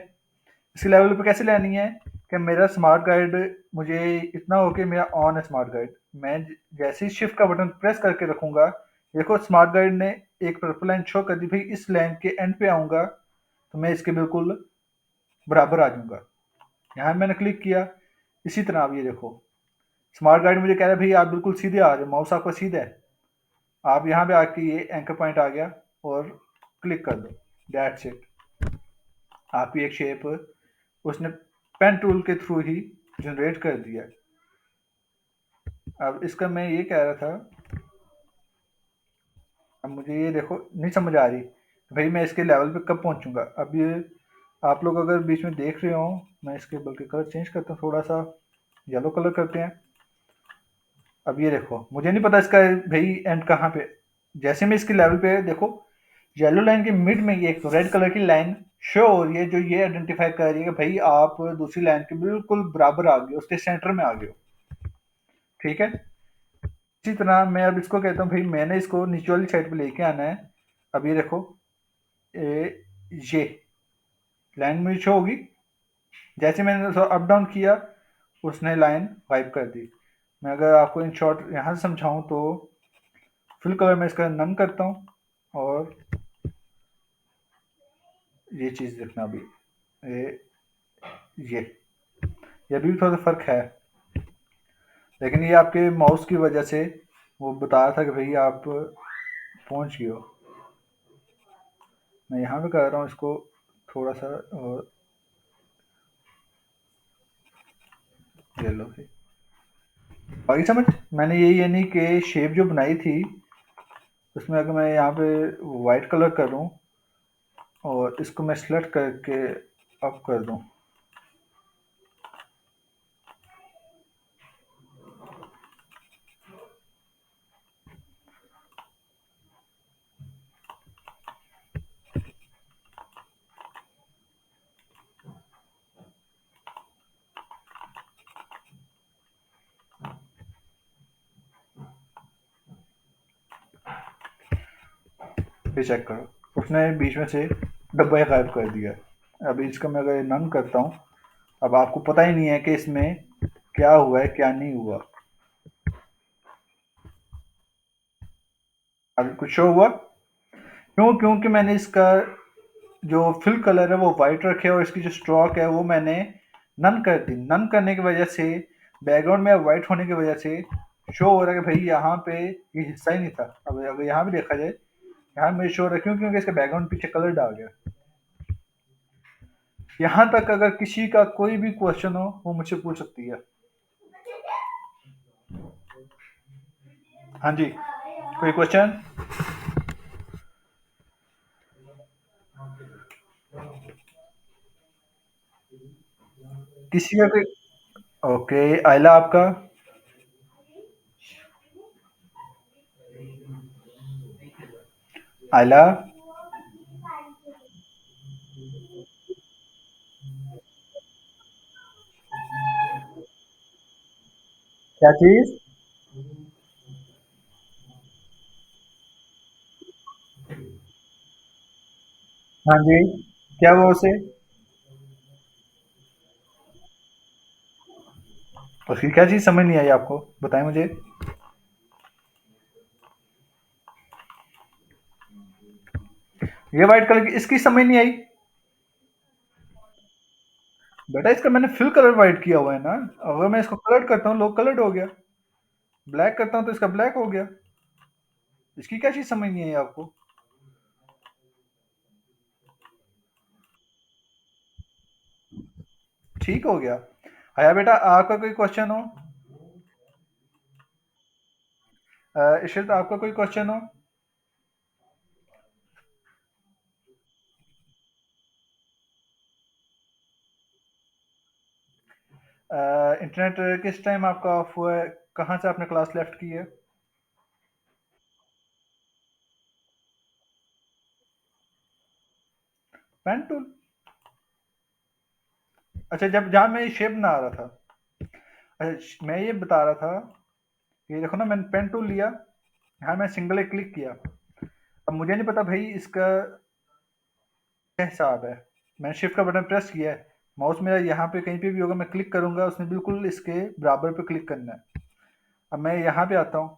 इसके लेवल पे कैसे लानी है कि मेरा स्मार्ट गाइड मुझे इतना हो कि मेरा ऑन है स्मार्ट गाइड। मैं जैसे ही शिफ्ट का बटन प्रेस करके रखूँगा, देखो स्मार्ट गाइड ने एक पर्पल लाइन शो कर दी, भाई इस लाइन के एंड पे आऊँगा तो मैं इसके बिल्कुल बराबर आ जाऊँगा। यहाँ मैंने क्लिक किया, इसी तरह अब ये देखो स्मार्ट गाइड मुझे कह रहा है भाई आप बिल्कुल सीधे आ जाओ, माउस आपका सीधा है। आप यहाँ पे आके ये एंकर पॉइंट आ गया और क्लिक कर दो, दैट्स इट। आपकी एक शेप उसने पेन टूल के थ्रू ही जनरेट कर दिया। अब इसका मैं ये कह रहा था, अब मुझे ये देखो नहीं समझ आ रही भाई मैं इसके लेवल पे कब पहुंचूंगा। अब ये आप लोग अगर बीच में देख रहे हो, मैं इसके बल्कि कलर चेंज करता हूँ, थोड़ा सा येलो कलर करते हैं। अब ये देखो मुझे नहीं पता इसका भाई एंड कहाँ पे। जैसे मैं इसके लेवल पे देखो येलो लाइन के मिड में ये एक रेड कलर की लाइन शो हो रही है, जो ये आइडेंटिफाई कर रही है कि भाई आप दूसरी लाइन के बिल्कुल बराबर आ गए हो, उसके सेंटर में आ गए हो, ठीक है। इसी तरह मैं अब इसको कहता हूँ भाई मैंने इसको नीचे वाली साइड पे लेके आना है। अब ये देखो ये लाइन मुझे शो होगी, जैसे मैंने अप डाउन किया उसने लाइन वाइप कर दी। मैं अगर आपको इन शॉर्ट यहाँ से समझाऊँ तो फिल कलर में इसका नन करता हूँ, और ये चीज़ देखना अभी, ये ये ये भी थोड़ा सा फर्क है, लेकिन ये आपके माउस की वजह से वो बता रहा था कि भाई आप पहुंच गए हो। मैं यहाँ पे कर रहा हूँ इसको थोड़ा सा, और ये लो भाई बाकी समझ। मैंने ये यानी कि शेप जो बनाई थी उसमें अगर मैं यहाँ पे वाइट कलर करूँ और इसको मैं सेलेक्ट करके अप कर दूँ, ये चेक करो उसने बीच में से डब्बा ही गायब कर दिया। अभी इसका मैं अगर नन करता हूँ, अब आपको पता ही नहीं है कि इसमें क्या हुआ है क्या नहीं हुआ। अभी कुछ शो हुआ क्यों? क्योंकि मैंने इसका जो फिल कलर है वो वाइट रखे और इसकी जो स्ट्रोक है वो मैंने नन कर दी। नन करने की वजह से बैकग्राउंड में वाइट होने की वजह से शो हो रहा है कि भाई यहाँ पे ये हिस्सा ही नहीं था। अब अगर यहाँ भी देखा जाए, यहाँ में शो हो रहा है क्यों? क्योंकि इसका बैकग्राउंड पीछे कलर डाल गया। यहाँ तक अगर किसी का कोई भी क्वेश्चन हो वो मुझसे पूछ सकती है। हाँ जी, कोई क्वेश्चन? किसी का कोई? ओके, आयला आपका? आयला क्या चीज? हाँ जी, क्या वो उसे, उसकी क्या चीज समझ नहीं आई आपको, बताएं मुझे। ये व्हाइट कलर की इसकी समझ नहीं आई। बेटा इसका मैंने फिल कलर वाइट किया हुआ है ना। अगर मैं इसको कलर करता हूँ, लो कलर्ड हो गया। ब्लैक करता हूँ तो इसका ब्लैक हो गया। इसकी क्या चीज समझ नहीं है आपको? ठीक हो गया। आया बेटा, आपका कोई क्वेश्चन हो? इशित, आपका कोई क्वेश्चन हो? इंटरनेट किस टाइम आपका ऑफ हुआ है? कहाँ से आपने क्लास लेफ्ट की है? Pen tool? अच्छा, जब जहाँ मैं ये शेप बना रहा था। अच्छा, मैं ये बता रहा था कि देखो ना, मैंने पेन टूल लिया। यहाँ मैं सिंगल क्लिक किया। अब मुझे नहीं पता भाई इसका क्या हिसाब है। मैंने शिफ्ट का बटन प्रेस किया है। माउस मेरा यहाँ पे कहीं पे भी होगा, मैं क्लिक करूंगा उसने बिल्कुल इसके बराबर पे क्लिक करना है। अब मैं यहाँ पे आता हूँ,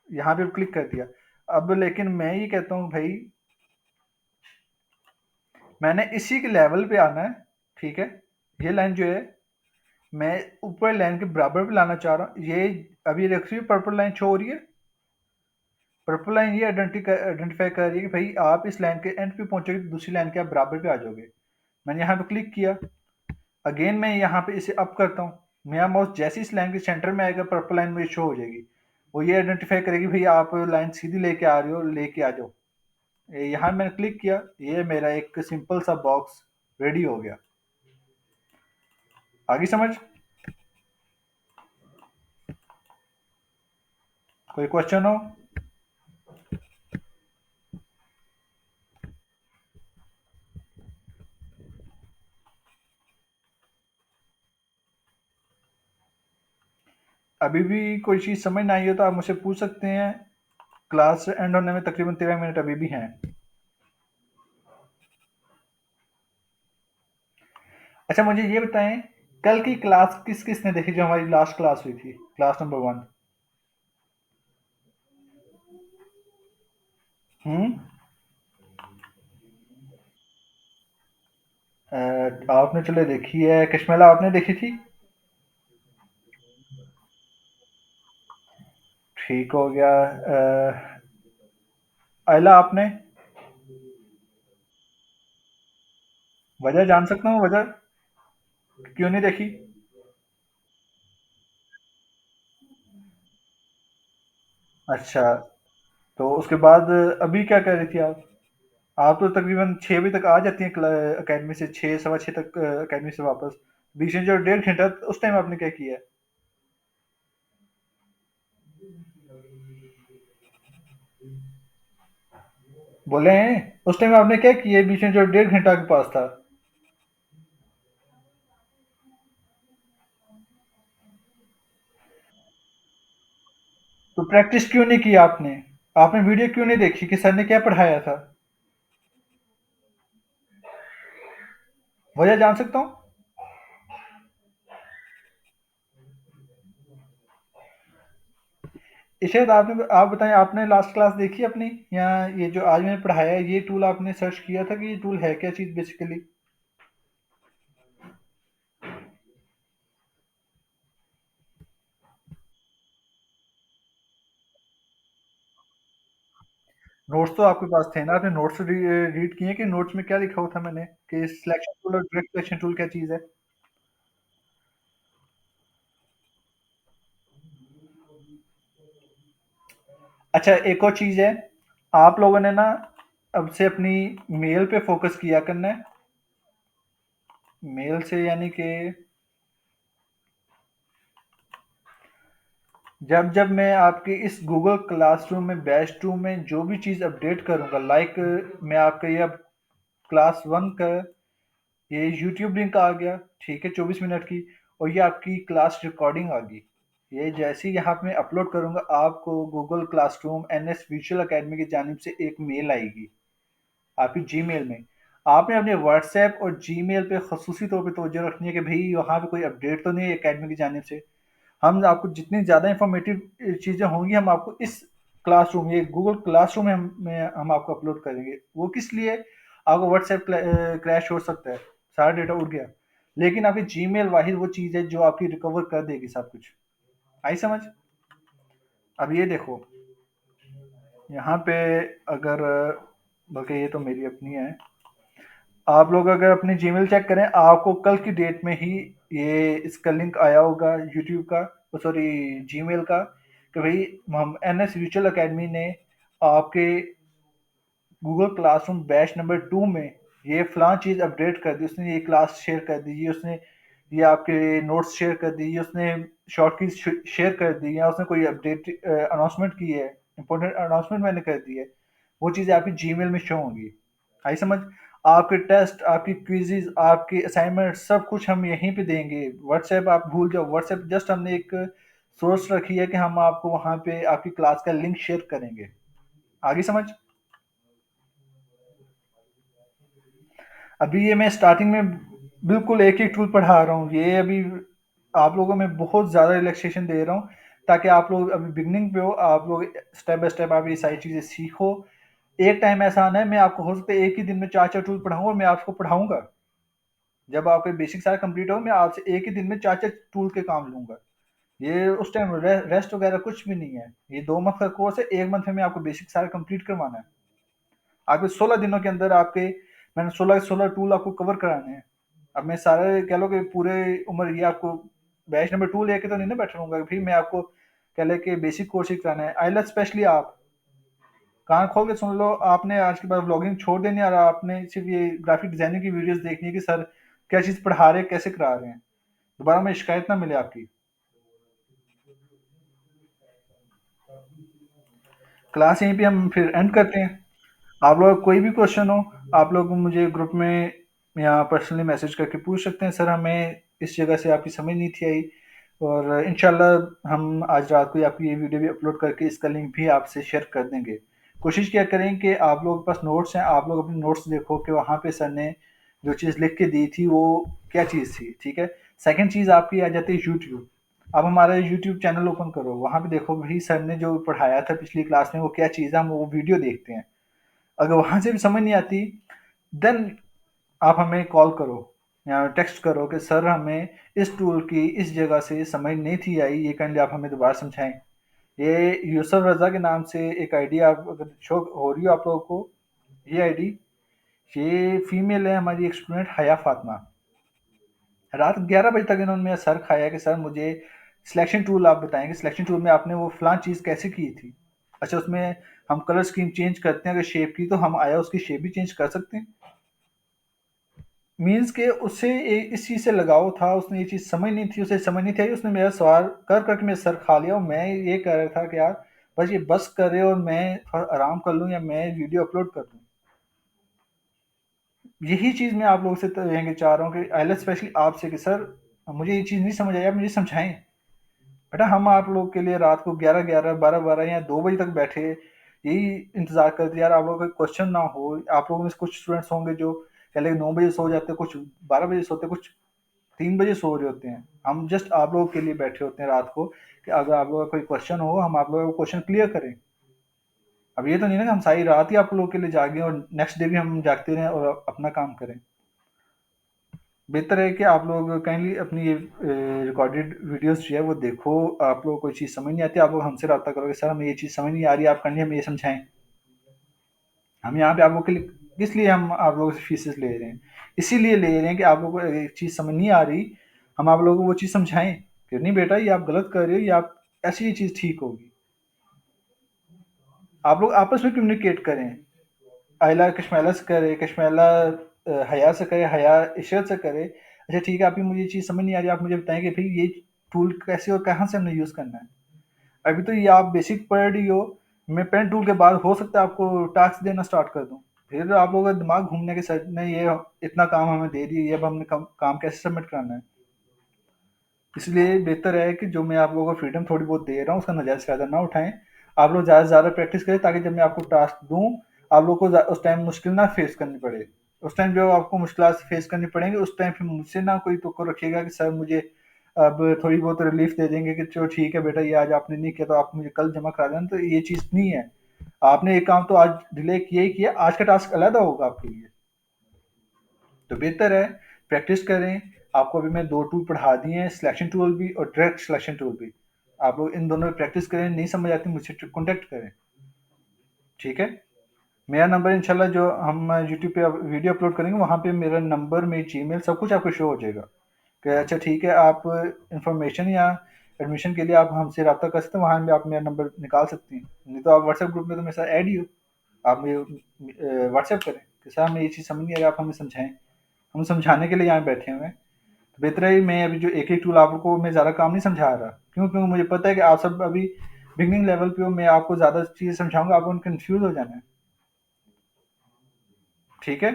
यहाँ पे क्लिक कर दिया। अब लेकिन मैं ये कहता हूँ भाई, मैंने इसी के लेवल पे आना है। ठीक है, ये लाइन जो है मैं ऊपर लाइन के बराबर पे लाना चाह रहा हूँ। ये अभी देख रही है पर्पल लाइन शो हो रही है। पर्पल लाइन ये आइडेंटिफाई कर रही है कि भाई आप इस लाइन के एंड पे पहुंचोगे तो दूसरी लाइन के आप बराबर पे आ जाओगे। मैंने यहाँ पे क्लिक किया। अगेन मैं यहाँ पे इसे अप करता हूँ। मेरा माउस जैसे इस लाइन के सेंटर में आएगा, पर्पल लाइन मुझे शो हो जाएगी। वो ये आइडेंटिफाई करेगी भाई आप लाइन सीधी लेके आ रहे हो, लेके आ जाओ। यहाँ मैंने क्लिक किया, ये मेरा एक सिंपल सा बॉक्स रेडी हो गया। आगे समझ? कोई क्वेश्चन हो? अभी भी कोई चीज़ समझ ना आई हो तो आप मुझसे पूछ सकते हैं। क्लास एंड होने में तकरीबन 13 मिनट अभी भी हैं। अच्छा, मुझे ये बताएं, कल की क्लास किस किस ने देखी जो हमारी लास्ट क्लास हुई थी, क्लास नंबर 1? हम्म। आपने चलो देखी है। कश्मेला आपने देखी थी? ठीक हो गया। आयला आपने? वजह जान सकता हूँ, वजह क्यों नहीं देखी? अच्छा, तो उसके बाद अभी क्या कर रही थी आप? आप तो तकरीबन 6 बजे तक आ जाती हैं अकेडमी से, 6 सवा 6 तक अकेडमी से वापस। बीच में जो 1.5 घंटा उस टाइम आपने क्या किया है? बोले हैं उस टाइम आपने क्या किया है बीच में जो 1.5 घंटा के पास था? तो प्रैक्टिस क्यों नहीं की आपने? आपने वीडियो क्यों नहीं देखी कि सर ने क्या पढ़ाया था? वजह जान सकता हूँ? इसे आपने, आप बताएं, आपने लास्ट क्लास देखी अपनी? या ये जो आज मैंने पढ़ाया है ये टूल आपने सर्च किया था कि ये टूल है क्या चीज़ बेसिकली? नोट्स तो आपके पास थे ना, आपने नोट्स रीड किए कि नोट्स में क्या लिखा हुआ था मैंने कि सिलेक्शन टूल और डायरेक्ट सिलेक्शन टूल क्या चीज़ है? अच्छा, एक और चीज़ है। आप लोगों ने ना अब से अपनी मेल पे फोकस किया करना है। मेल से यानी कि जब जब मैं आपके इस गूगल क्लासरूम में, बैच टू में जो भी चीज़ अपडेट करूँगा, लाइक मैं आपका ये अब क्लास 1 का ये यूट्यूब लिंक आ गया, ठीक है, 24 मिनट की। और ये आपकी क्लास रिकॉर्डिंग आ गई। ये जैसे ही यहाँ पे मैं अपलोड करूँगा, आपको Google classroom N S visual academy की जानिब से एक मेल आएगी आपकी जीमेल में। आपने अपने व्हाट्सएप और जीमेल पे खसूसी तौर पे तवज्जो रखनी है कि भाई वहाँ पे कोई अपडेट तो नहीं है अकेडमी की जानिब से। हम आपको जितनी ज़्यादा इंफॉर्मेटिव चीज़ें होंगी हम आपको इस क्लासरूम, ये गूगल क्लासरूम में हम आपको अपलोड करेंगे। वो किस लिए? आपको व्हाट्सएप क्रैश हो सकता है, सारा डेटा उड़ गया। लेकिन आपकी जीमेल वाहिद वो चीज़ है जो आपकी रिकवर कर देगी सब कुछ। आई समझ? अब ये देखो, यहाँ पे अगर, बल्कि ये तो मेरी अपनी है, आप लोग अगर अपनी जीमेल चेक करें, आपको कल की डेट में ही ये इसका लिंक आया होगा यूट्यूब का, सॉरी जीमेल का, कि भाई हम एनएस वर्चुअल अकेडमी ने आपके गूगल क्लासरूम बैच नंबर 2 में ये फलां चीज़ अपडेट कर दी, उसने ये क्लास शेयर कर दी, ये उसने ये आपके नोट्स शेयर कर दी, ये उसने शॉर्ट की शेयर कर दी, या उसने कोई अपडेट अनाउंसमेंट की है, इंपॉर्टेंट अनाउंसमेंट मैंने कर दी है, वो चीज़ें आपकी जीमेल में शो होंगी। आई समझ? आपके टेस्ट, आपकी क्विज़ेज़, आपके असाइनमेंट सब कुछ हम यहीं पे देंगे। व्हाट्सएप आप भूल जाओ, व्हाट्सएप जस्ट हमने एक सोर्स रखी है कि हम आपको वहाँ पे आपकी क्लास का लिंक शेयर करेंगे। आगे समझ? अभी ये मैं स्टार्टिंग में बिल्कुल एक-एक टूल पढ़ा रहा हूँ। ये अभी आप लोगों में बहुत ज़्यादा रिलैक्सेशन दे रहा हूँ, ताकि आप लोग अभी बिगिनिंग पे हो, आप लोग स्टेप बाय स्टेप आप ये सारी चीज़ें सीखो। एक टाइम ऐसा आना है, मैं आपको हो सकता है एक ही दिन में 4-4 टूल पढ़ाऊँ और मैं आपको पढ़ाऊँगा। जब आपके बेसिक सारा कंप्लीट हो, मैं आपसे एक ही दिन में 4-4 टूल के काम लूँगा। ये उस टाइम रेस्ट वगैरह कुछ भी नहीं है। ये 2 मंथ का कोर्स है, 1 मंथ में आपको बेसिक सारा कंप्लीट करवाना है। आपके 16 दिनों के अंदर आपके मैंने 16 के 16 टूल आपको कवर कराने हैं। अब मैं सारे कह लो कि पूरे उम्र ये आपको बैच नंबर 2 लेके तो नहीं ना बैठा रहूँगा, फिर मैं आपको कह लें कि बेसिक कोर्स ही कराना है। आइलेट्स स्पेशली आप कान खोल के सुन लो, आपने आज के बाद व्लॉगिंग छोड़ देनी है और आपने सिर्फ़ ये ग्राफिक डिज़ाइनिंग की वीडियोज़ देखनी है कि सर क्या चीज़ पढ़ा रहे हैं, कैसे करा रहे हैं। दोबारा में शिकायत ना मिले आपकी। क्लास यहीं पे हम फिर एंड करते हैं। आप लोग कोई भी क्वेश्चन हो, आप लोग मुझे ग्रुप में या पर्सनली मैसेज करके पूछ सकते हैं, सर हमें इस जगह से आपकी समझ नहीं थी आई, और इंशाल्लाह हम आज रात को ही आपकी ये वीडियो भी अपलोड करके इसका लिंक भी आपसे शेयर कर देंगे। कोशिश क्या करें कि आप लोगों के पास नोट्स हैं, आप लोग अपने नोट्स देखो कि वहाँ पे सर ने जो चीज़ लिख के दी थी वो क्या चीज़ थी, ठीक है? सेकंड चीज़ आपकी आ जाती है यूट्यूब। आप हमारा यूट्यूब चैनल ओपन करो, वहाँ पे देखो भाई सर ने जो पढ़ाया था पिछली क्लास में वो क्या चीज़ है, हम वो वीडियो देखते हैं। अगर वहाँ से भी समझ नहीं आती, देन आप हमें कॉल करो या टेक्स्ट करो कि सर हमें इस टूल की इस जगह से समझ नहीं थी आई, ये काइंडली आप हमें दोबारा समझाएं। ये यूसुफ रजा के नाम से एक आईडी आप अगर शो हो रही हो आप लोगों को, ये आईडी, ये फीमेल है हमारी एक स्टूडेंट हया फातिमा। रात 11 बजे तक इन्होंने मेरा सर खाया कि सर मुझे सिलेक्शन टूल आप बताएंगे, सिलेक्शन टूल में आपने वो फलां चीज़ कैसे की थी। अच्छा, उसमें हम कलर स्कीम चेंज करते हैं, अगर शेप की तो हम आया उसकी शेप भी चेंज कर सकते हैं। मीन्स के उससे इस चीज़ से लगाव था, उसने ये चीज़ समझ नहीं थी, उसे समझ नहीं थी, उसने मेरा सवाल कर करके मेरा सर खा लिया, और मैं ये कह रहा था कि यार बस ये बस करे और मैं थोड़ा आराम कर लूँ या मैं वीडियो अपलोड कर दूँ। यही चीज़ मैं आप लोगों से यहीं चाह रहा हूँ कि आइलेट्स स्पेशली आपसे कि सर मुझे ये चीज़ नहीं समझ आई, आप मुझे समझाएं। बेटा हम आप लोग के लिए रात को 11-11, 12-12 या 2 बजे तक बैठे यही इंतज़ार करते यार, आप लोगों का क्वेश्चन ना हो। आप लोगों में से कुछ स्टूडेंट्स होंगे जो पहले 9 बजे सो जाते हैं, कुछ 12 बजे सोते हैं, कुछ 3 बजे सो रहे होते हैं। हम जस्ट आप लोगों के लिए बैठे होते हैं रात को कि अगर आप लोगों का कोई क्वेश्चन हो हम आप लोगों का क्वेश्चन क्लियर करें। अब ये तो नहीं ना कि हम सारी रात ही आप लोगों के लिए जागें और नेक्स्ट डे भी हम जागते रहें और अपना काम करें। बेहतर है कि आप लोग काइंडली अपनी ये रिकॉर्डेड वीडियोस जो है वो देखो। आप लोगों को कोई चीज़ समझ नहीं आती, आप लोग हमसे रब्ता करोगे, सर हमें ये चीज़ समझ नहीं आ रही, आप काइंडली हमें ये समझाएं। हम यहाँ पे आप लोग के लिए किस लिए हम आप लोगों से फीसेस ले रहे हैं, इसीलिए ले रहे हैं कि आप लोगों को एक चीज़ समझ नहीं आ रही, हम आप लोगों को वो चीज़ समझाएं कि नहीं बेटा ये आप गलत कर रहे हो, ये आप ऐसी ये चीज़ ठीक होगी। आप लोग आपस में कम्युनिकेट करें। आयला कश्मैला से करे, कश्मैला हया से करे, हया इशरत से करे। अच्छा ठीक है, आपकी मुझे ये चीज़ समझ नहीं आ रही, आप मुझे बताएं कि भाई ये टूल कैसे और कहाँ से हमने यूज़ करना है। अभी तो ये आप बेसिक पढ़ रही हो, मैं पेन टूल के बाद हो सकता है आपको टास्क देना स्टार्ट कर दूँ, फिर आप लोगों का दिमाग घूमने के सर ने ये इतना काम हमें दे दिया, ये अब हमने काम कैसे सबमिट कराना है। इसलिए बेहतर है कि जो मैं आप लोगों को फ्रीडम थोड़ी बहुत दे रहा हूँ उसका नाजायज़ फ़ायदा ना उठाएं। आप लोग ज़्यादा से ज़्यादा प्रैक्टिस करें ताकि जब मैं आपको टास्क दूँ आप लोग को उस टाइम मुश्किल ना फेस करनी पड़े। उस टाइम जब आपको मुश्किल फेस करनी पड़ेंगी उस टाइम फिर मुझसे ना कोई तो रखिएगा कि सर मुझे अब थोड़ी बहुत रिलीफ दे देंगे कि चलो ठीक है बेटा ये आज आपने नहीं किया तो आप मुझे कल जमा करा देना, तो ये चीज़ नहीं है। आपने एक काम तो आज डिले किया ही किया, आज का टास्क अलग होगा आपके लिए। तो बेहतर है प्रैक्टिस करें, आपको अभी मैं 2 टूल पढ़ा दिए हैं, सिलेक्शन टूल भी और डायरेक्ट सिलेक्शन टूल भी। आप लोग इन दोनों में प्रैक्टिस करें, नहीं समझ आती मुझसे कॉन्टैक्ट करें, ठीक है? मेरा नंबर इंशाल्लाह जो हम यूट्यूब पे वीडियो अपलोड करेंगे वहाँ पे मेरा नंबर, मेरी जीमेल सब कुछ आपको शो हो जाएगा कि अच्छा ठीक है, आप इन्फॉर्मेशन या एडमिशन के लिए आप हमसे रब्ता कर सकते हैं, वहाँ पे आप मेरा नंबर निकाल सकती हैं। नहीं तो आप व्हाट्सएप ग्रुप में तो मेरे साथ ऐड ही हो, आप मुझे व्हाट्सएप करें कि साहब हमें ये चीज़ समझ नहीं आ रही, आप हमें समझाएँ। हम समझाने के लिए यहाँ बैठे हुए हैं। तो बेहतर है मैं अभी जो एक-एक टूल आपको मैं ज़्यादा काम नहीं समझा रहा। क्यों? क्योंकि मुझे पता है कि आप सब अभी बिगिनिंग लेवल पे हो, मैं आपको ज़्यादा चीज़ें समझाऊँगा, आपको कन्फ्यूज़ हो जाना है। ठीक है?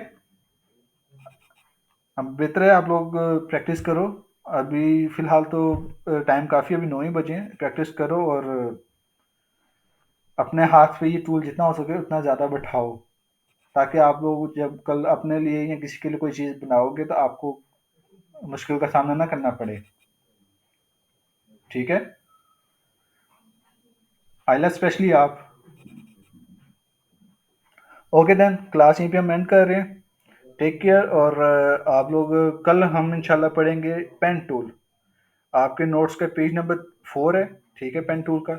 अब बेहतर है आप लोग प्रैक्टिस करो। अभी फ़िलहाल तो टाइम काफ़ी, अभी 9 ही बजे हैं। प्रैक्टिस करो और अपने हाथ पे ये टूल जितना हो सके उतना ज़्यादा बैठाओ, ताकि आप लोग जब कल अपने लिए या किसी के लिए कोई चीज़ बनाओगे तो आपको मुश्किल का सामना ना करना पड़े। ठीक है? आइएलटीएस स्पेशली आप। ओके देन, क्लास यहीं पे हम एंड कर रहे हैं। टेक केयर और आप लोग कल हम इंशाल्लाह पढ़ेंगे पेन टूल। आपके नोट्स का पेज नंबर 4 है, ठीक है, पेन टूल का।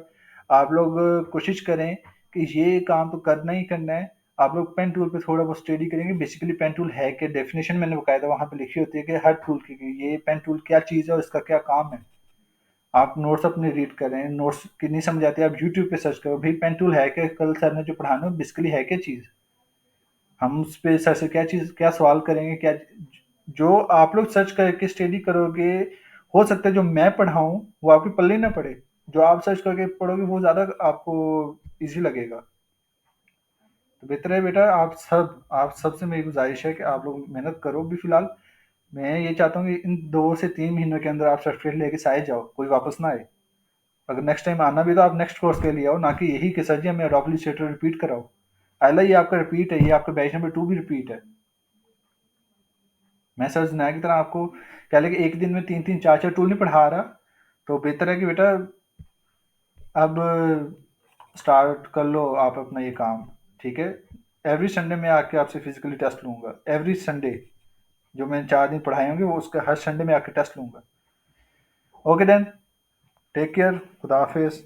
आप लोग कोशिश करें कि ये काम तो करना ही करना है। आप लोग पेन टूल पे थोड़ा बहुत स्टडी करेंगे। बेसिकली पेन टूल है क्या, डेफिनेशन मैंने बकायदा वहाँ पे लिखी होती है कि हर टूल की कि ये पेन टूल क्या चीज़ है और इसका क्या काम है। आप नोट्स अपने रीड करें, नोट्स की नहीं समझ आती आप यूट्यूब पे सर्च करो, भाई पेन टूल है क्या, कल सर ने जो पढ़ाना है बेसिकली है क्या चीज़। हम उस पे सर से क्या चीज़, क्या सवाल करेंगे, क्या जो आप लोग सर्च करके स्टडी करोगे, हो सकता है जो मैं पढ़ाऊँ वो आपके पल्ले ना पड़े। जो आप सर्च करके पढ़ोगे वो ज़्यादा आपको ईज़ी लगेगा। तो बेहतर है बेटा, आप सबसे मेरी गुज़ारिश है कि आप लोग मेहनत करो अभी फ़िलहाल। मैं ये चाहता हूँ कि इन 2 से 3 महीनों के अंदर आप सर्टिफ़िकेट लेके साए जाओ, कोई वापस ना आए। अगर नेक्स्ट टाइम आना भी तो आप नेक्स्ट कोर्स के लिए आओ, ना कि यही कि सर जी हमें एडोब इलस्ट्रेटर रिपीट कराओ। आइला ये आपका रिपीट है, ये आपका बैच नंबर 2 भी रिपीट है। मैं सर ज़ुनैर की तरह आपको कह लें कि एक दिन में 3-3 4-4 टूल नहीं पढ़ा रहा, तो बेहतर है कि बेटा अब स्टार्ट कर लो आप अपना ये काम, ठीक है? एवरी संडे मैं आके आपसे फिज़िकली टेस्ट लूँगा, एवरी संडे। जो मैंने 4 दिन पढ़ाए होंगे वो उसका हर संडे मैं आके टेस्ट लूँगा। ओके देन, टेक केयर, खुदा हाफ़िज़।